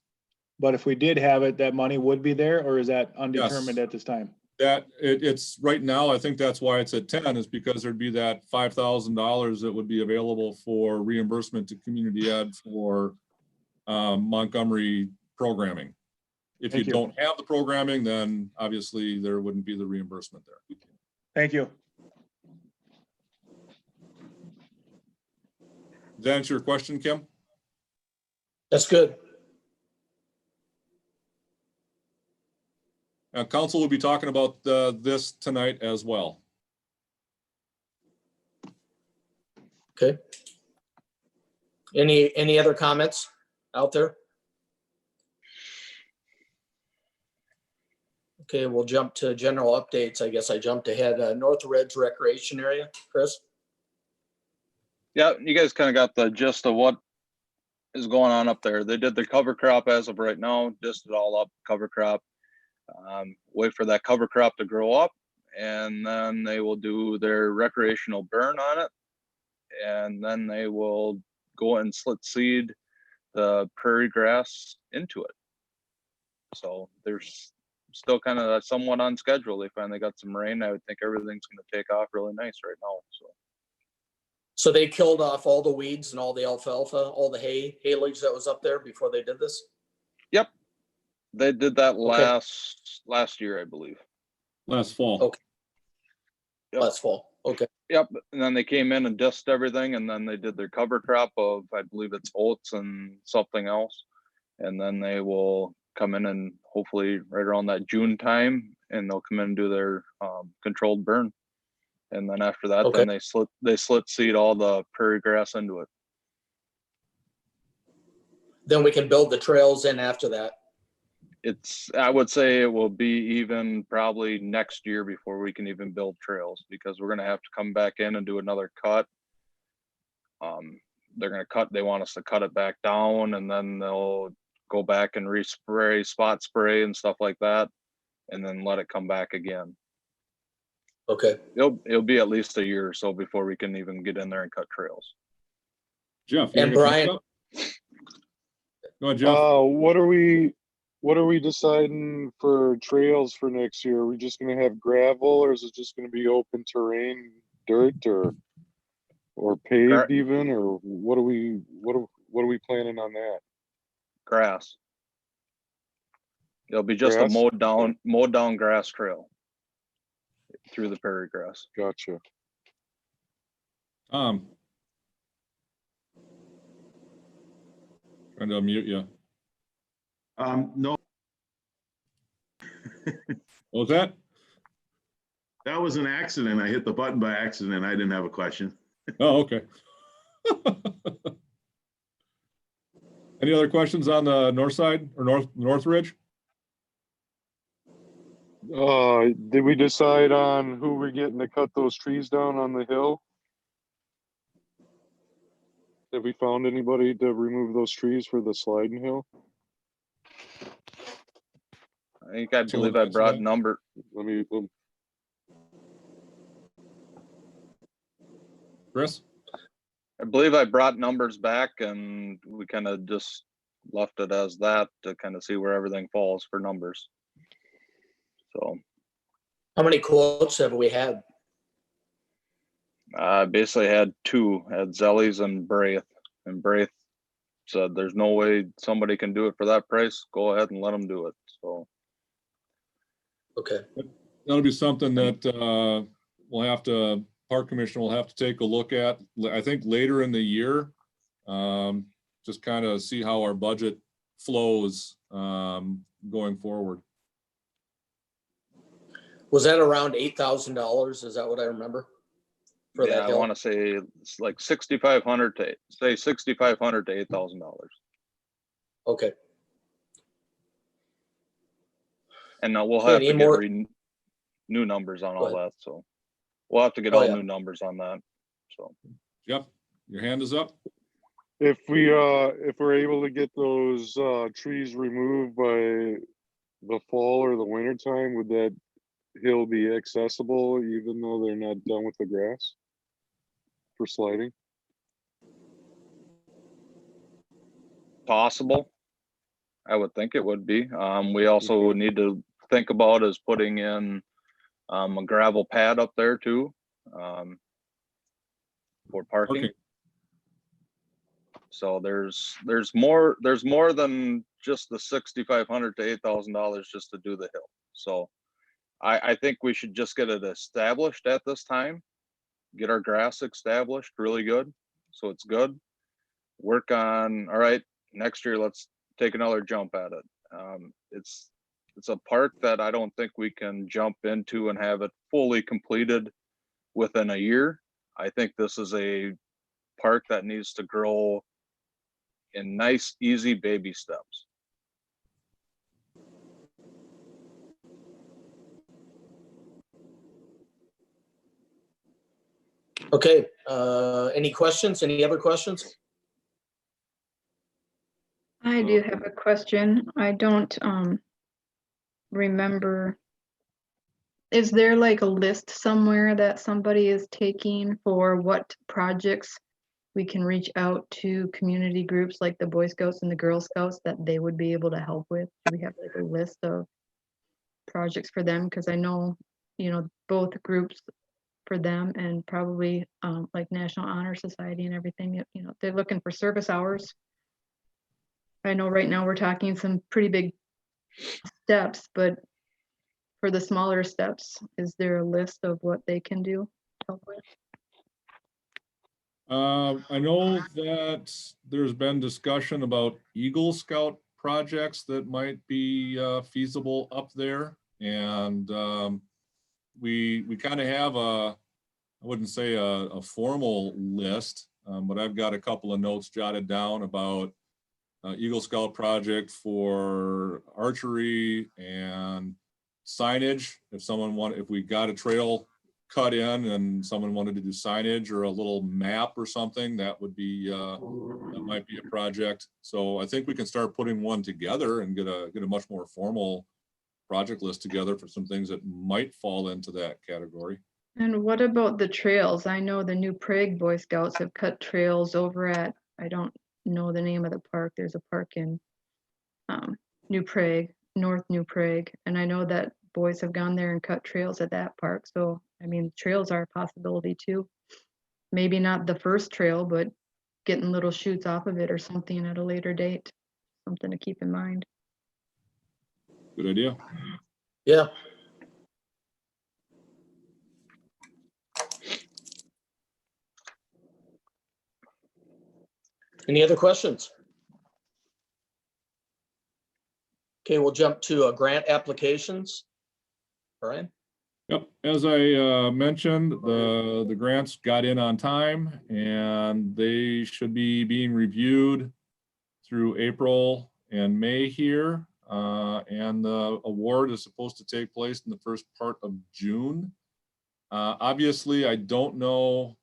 But if we did have it, that money would be there, or is that undetermined Yes. at this time? That it's right now, I think that's why it's at 10, is because there'd be that $5,000 that would be available for reimbursement to community ed for Montgomery programming. If you Thank you. don't have the programming, then obviously there wouldn't be the reimbursement there. Thank you. Does that answer your question, Kim? That's good. Council will be talking about this tonight as well. Okay. Any other comments out there? Okay, we'll jump to general updates. I guess I jumped ahead. North Ridge Recreation Area, Chris? Yeah, you guys kind of got the gist of what is going on up there. They did their cover crop as of right now, just it all up, cover crop. Wait for that cover crop to grow up, and then they will do their recreational burn on it. And then they will go and slit seed the prairie grass into it. So there's still kind of somewhat on schedule. They finally got some rain. I would think everything's going to take off really nice right now. So they killed off all the weeds and all the alfalfa, all the hay leaves that was up there before they did this? Yep. They did that Okay. last year, I believe. Last fall. Okay. Yep. Last fall, okay. Yep, and then they came in and dusted everything, and then they did their cover crop of, I believe it's oats and something else. And then they will come in and hopefully right around that June time, and they'll come in and do their controlled burn. And then after that, Okay. then they slit seed all the prairie grass into it. Then we can build the trails in after that. I would say it will be even probably next year before we can even build trails, because we're gonna have to come back in and do another cut. They're gonna cut, they want us to cut it back down, and then they'll go back and respray, spot spray and stuff like that, and then let it come back again. Okay. It'll be at least a year or so before we can even get in there and cut trails. Jeff. you And got a Brian- thumbs up? Go ahead, Jeff. What are we deciding for trails for next year? Are we just gonna have gravel, or is it just gonna be open terrain, dirt, or paved even, or what are we planning on that? Grass. It'll be just Grass? a mowed down grass trail through the prairie grass. Gotcha. Trying to unmute you. No, What was that? that was an accident. I hit the button by accident. I didn't have a question. Oh, okay. Any other questions on the north side or North Ridge? Did we decide on who we're getting to cut those trees down on the hill? Have we found anybody to remove those trees for the sliding hill? I believe I brought number. Let me, Chris? I believe I brought numbers back, and we kind of just left it as that to kind of see where everything falls for numbers. So How many quotes have we had? I basically had two, had Zellies and Braith, and Braith said, there's no way somebody can do it for that price. Go ahead and let them do it. So Okay, That'll be something that Park Commission will have to take a look at, I think later in the year. Just kind of see how our budget flows going forward. was that around $8,000? Is that what I remember? For yeah, that I hill? want to say it's like $6,500 to $8,000. Okay. And we'll Okay, have any to get more- new numbers on Go all ahead. that, so. We'll have to get Oh, all yeah. new numbers on that, so. Yep, your hand is up. If we're able to get those trees removed by the fall or the winter time, would that hill be accessible even though they're not done with the grass for sliding? Possible. I would think it would be. We also would need to think about is putting in a gravel pad up there too. For parking. Okay. So there's more than just the $6,500 to $8,000 just to do the hill. So I think we should just get it established at this time. Get our grass established really good. So it's good. Work on, all right, next year, let's take another jump at it. It's a park that I don't think we can jump into and have it fully completed within a year. I think this is a park that needs to grow in nice, easy baby steps. Okay, any questions? Any other questions? I do have a question. I don't remember. Is there like a list somewhere that somebody is taking for what projects we can reach out to community groups like the Boy Scouts and the Girl Scouts that they would be able to help with? Do we have like a list of projects for them? Because I know, both groups for them and probably like National Honor Society and everything, they're looking for service hours. I know right now we're talking some pretty big steps, but for the smaller steps, is there a list of what they can do? Help with? I know that there's been discussion about Eagle Scout projects that might be feasible up there. And we kind of have I wouldn't say a formal list, but I've got a couple of notes jotted down about Eagle Scout project for archery and signage. If we got a trail cut in and someone wanted to do signage or a little map or something, that might be a project. So I think we can start putting one together and get a much more formal project list together for some things that might fall into that category. And what about the trails? I know the New Prague Boy Scouts have cut trails over at, I don't know the name of the park. There's a park in New Prague, North New Prague. And I know that boys have gone there and cut trails at that park. So, I mean, trails are a possibility too. Maybe not the first trail, but getting little shoots off of it or something at a later date. Something to keep in mind. Good idea. Yeah. Any other questions? Okay, we'll jump to grant applications. Brian? Yep, as I mentioned, the grants got in on time and they should be being reviewed through April and May here. And the award is supposed to take place in the first part of June. Obviously, I don't know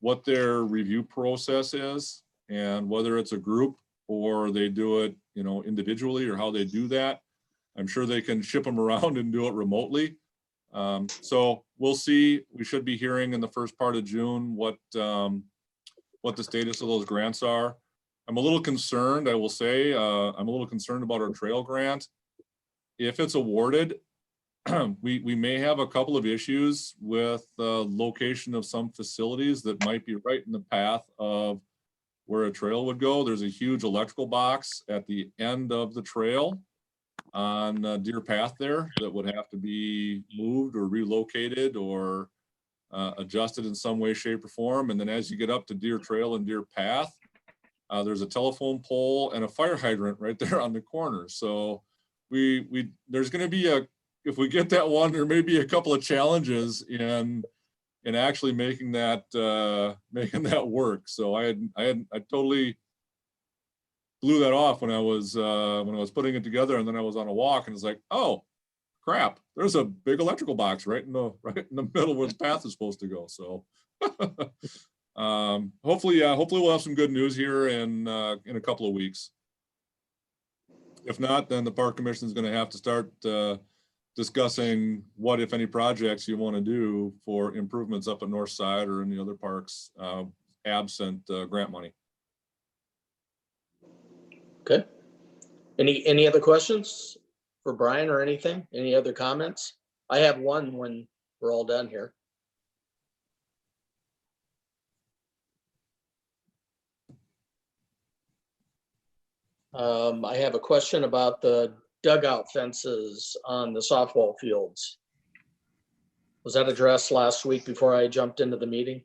what their review process is and whether it's a group or they do it, individually or how they do that. I'm sure they can ship them around and do it remotely. So we'll see. We should be hearing in the first part of June what the status of those grants are. I'm a little concerned, I will say, I'm a little concerned about our trail grant. If it's awarded, we may have a couple of issues with the location of some facilities that might be right in the path of where a trail would go. There's a huge electrical box at the end of the trail on Deer Path there that would have to be moved or relocated or adjusted in some way, shape, or form. And then as you get up to Deer Trail and Deer Path, there's a telephone pole and a fire hydrant right there on the corner. So there's going to be if we get that one, there may be a couple of challenges in actually making that work. So I totally blew that off when I was putting it together, and then I was on a walk and it's like, oh, crap, there's a big electrical box right in the middle where the path is supposed to go. So hopefully we'll have some good news here in a couple of weeks. If not, then the park commission is going to have to start discussing what, if any, projects you want to do for improvements up at North Side or in the other parks, absent grant money. Okay. Any other questions for Brian or anything? Any other comments? I have one when we're all done here. I have a question about the dugout fences on the softball fields. Was that addressed last week before I jumped into the meeting?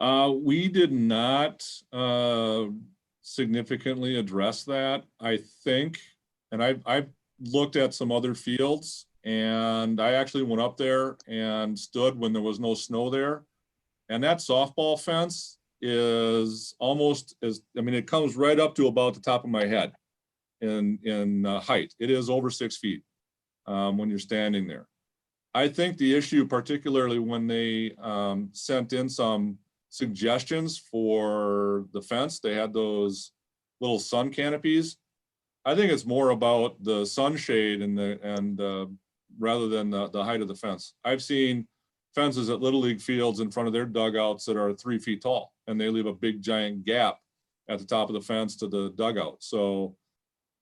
We did not significantly address that, I think. And I've looked at some other fields, and I actually went up there and stood when there was no snow there. And that softball fence is almost as, I mean, it comes right up to about the top of my head in height. It is over 6 feet when you're standing there. I think the issue, particularly when they sent in some suggestions for the fence, they had those little sun canopies. I think it's more about the sunshade and rather than the height of the fence. I've seen fences at Little League fields in front of their dugouts that are 3 feet tall, and they leave a big giant gap at the top of the fence to the dugout. So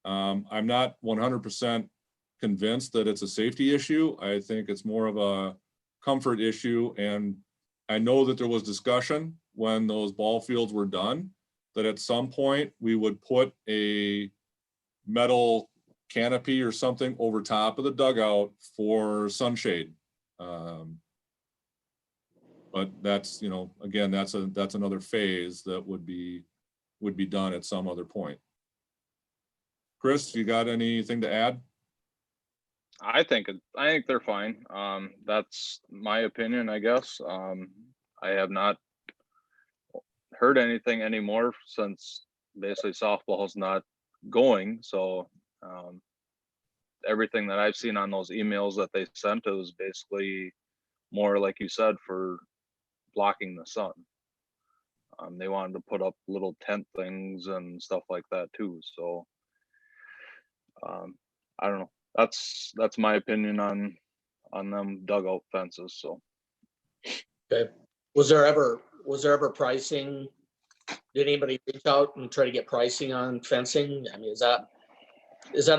I'm not 100% convinced that it's a safety issue. I think it's more of a comfort issue. And I know that there was discussion when those ball fields were done, that at some point we would put a metal canopy or something over top of the dugout for sunshade. But that's, you know, again, that's another phase that would be done at some other point. Chris, you got anything to add? I think they're fine. That's my opinion, I guess. I have not heard anything anymore since basically softball is not going. So everything that I've seen on those emails that they sent, it was basically more like you said, for blocking the sun. They wanted to put up little tent things and stuff like that too. So I don't know. That's my opinion on them dugout fences. So Okay. Was there ever pricing? Did anybody reach out and try to get pricing on fencing? I mean, is that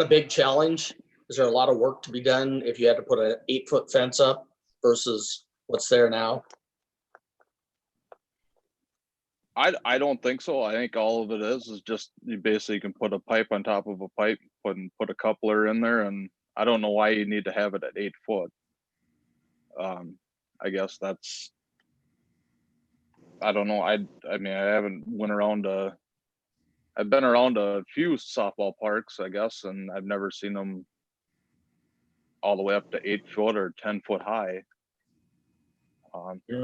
a big challenge? Is there a lot of work to be done if you had to put an 8-foot fence up versus what's there now? I don't think so. I think all of it is just you basically can put a pipe on top of a pipe, put a coupler in there, and I don't know why you need to have it at 8 foot. I guess that's, I don't know. I mean, I haven't went around I've been around a few softball parks, I guess, and I've never seen them all the way up to 8 foot or 10 foot high.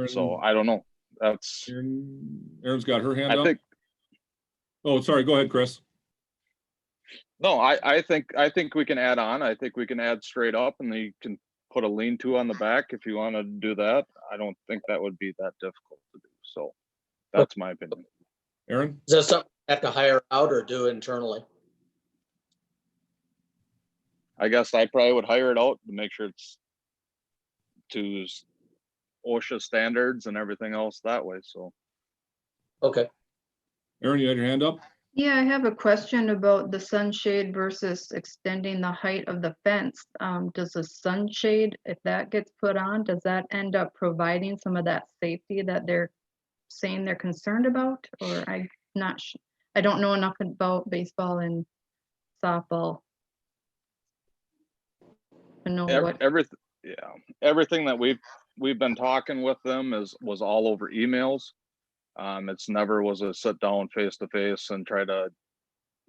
So I don't know. That's Erin's got her hand I up. think Oh, sorry. Go ahead, Chris. no, I think we can add on. I think we can add straight up, and then you can put a lean-to on the back if you want to do that. I don't think that would be that difficult to do. So that's my opinion. Erin? Is that something you have to hire out or do internally? I guess I probably would hire it out to make sure it's to OSHA standards and everything else that way. So Okay. Erin, you had your hand up? Yeah, I have a question about the sunshade versus extending the height of the fence. Does the sunshade, if that gets put on, does that end up providing some of that safety that they're saying they're concerned about? Or I don't know enough about baseball and softball to know what. everything that we've been talking with them was all over emails. It's never was a sit down face to face and try to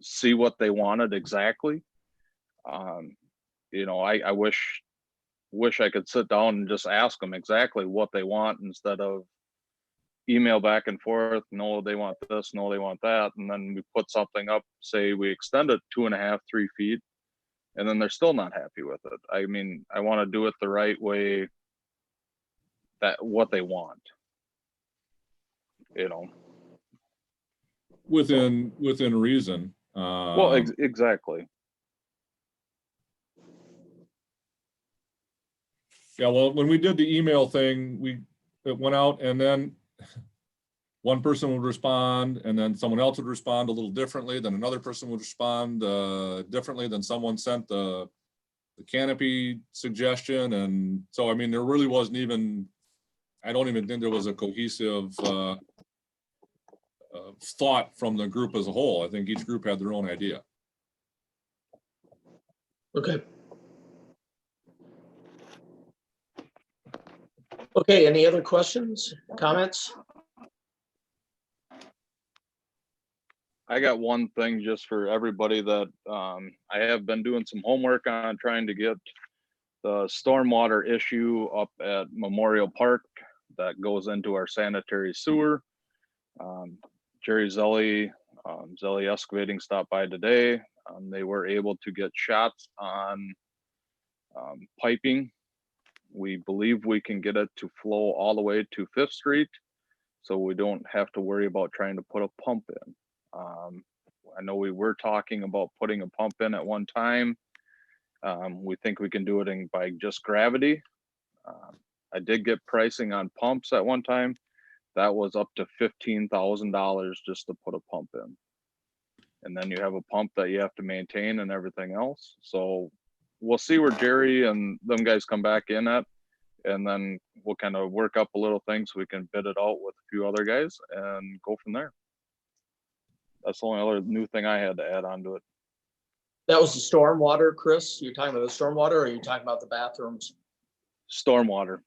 see what they wanted exactly. You know, I wish I could sit down and just ask them exactly what they want instead of email back and forth. No, they want this. No, they want that. And then we put something up, say we extend it 2.5, 3 feet. and then they're still not happy with it. I mean, I want to do it the right way, that what they want, you know. Within reason. Well, exactly. Yeah, well, when we did the email thing, it went out and then one person would respond and then someone else would respond a little differently, then another person would respond differently, then someone sent the canopy suggestion. And so, I mean, there really wasn't even, I don't even think there was a cohesive thought from the group as a whole. I think each group had their own idea. Okay. Okay, any other questions, comments? I got one thing just for everybody that I have been doing some homework on trying to get the stormwater issue up at Memorial Park that goes into our sanitary sewer. Jerry Zelli, Zelli Excavating stopped by today. They were able to get shots on piping. We believe we can get it to flow all the way to 5th Street, so we don't have to worry about trying to put a pump in. I know we were talking about putting a pump in at one time. We think we can do it by just gravity. I did get pricing on pumps at one time. That was up to $15,000 just to put a pump in. And then you have a pump that you have to maintain and everything else. So we'll see where Jerry and them guys come back in at, and then we'll kind of work up a little thing so we can bid it out with a few other guys and go from there. That's the only other new thing I had to add on to it. That was the stormwater, Chris? You're talking about the stormwater, or are you talking about the bathrooms? Stormwater.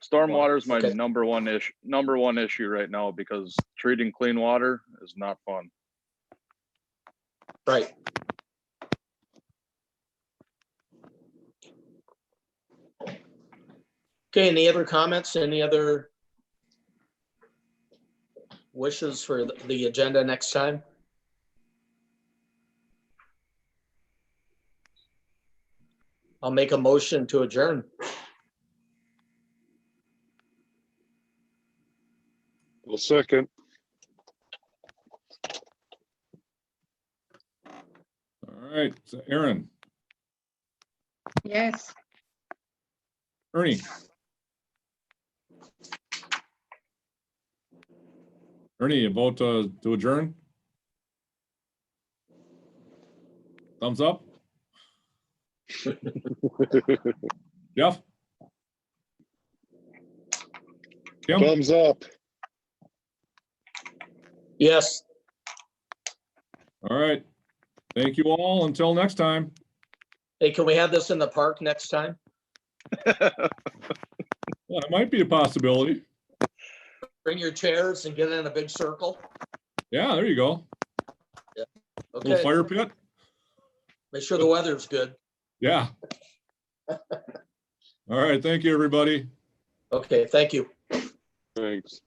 Stormwater is my Okay. number one issue right now, because treating clean water is not fun. Right. Okay, any other comments? Any other wishes for the agenda next time? I'll make a motion to adjourn. Well, second. All right, so Aaron, Yes. Ernie. Ernie, a vote to adjourn? Thumbs up? Jeff? Kim? Thumbs up. Yes. All right. Thank you all. Until next time. Hey, can we have this in the park next time? Well, it might be a possibility. Bring your chairs and get in a big circle. Yeah, there you go. Little Okay, fire pit. make sure the weather's good. Yeah. All right. Thank you, everybody. Okay, thank you. Thanks.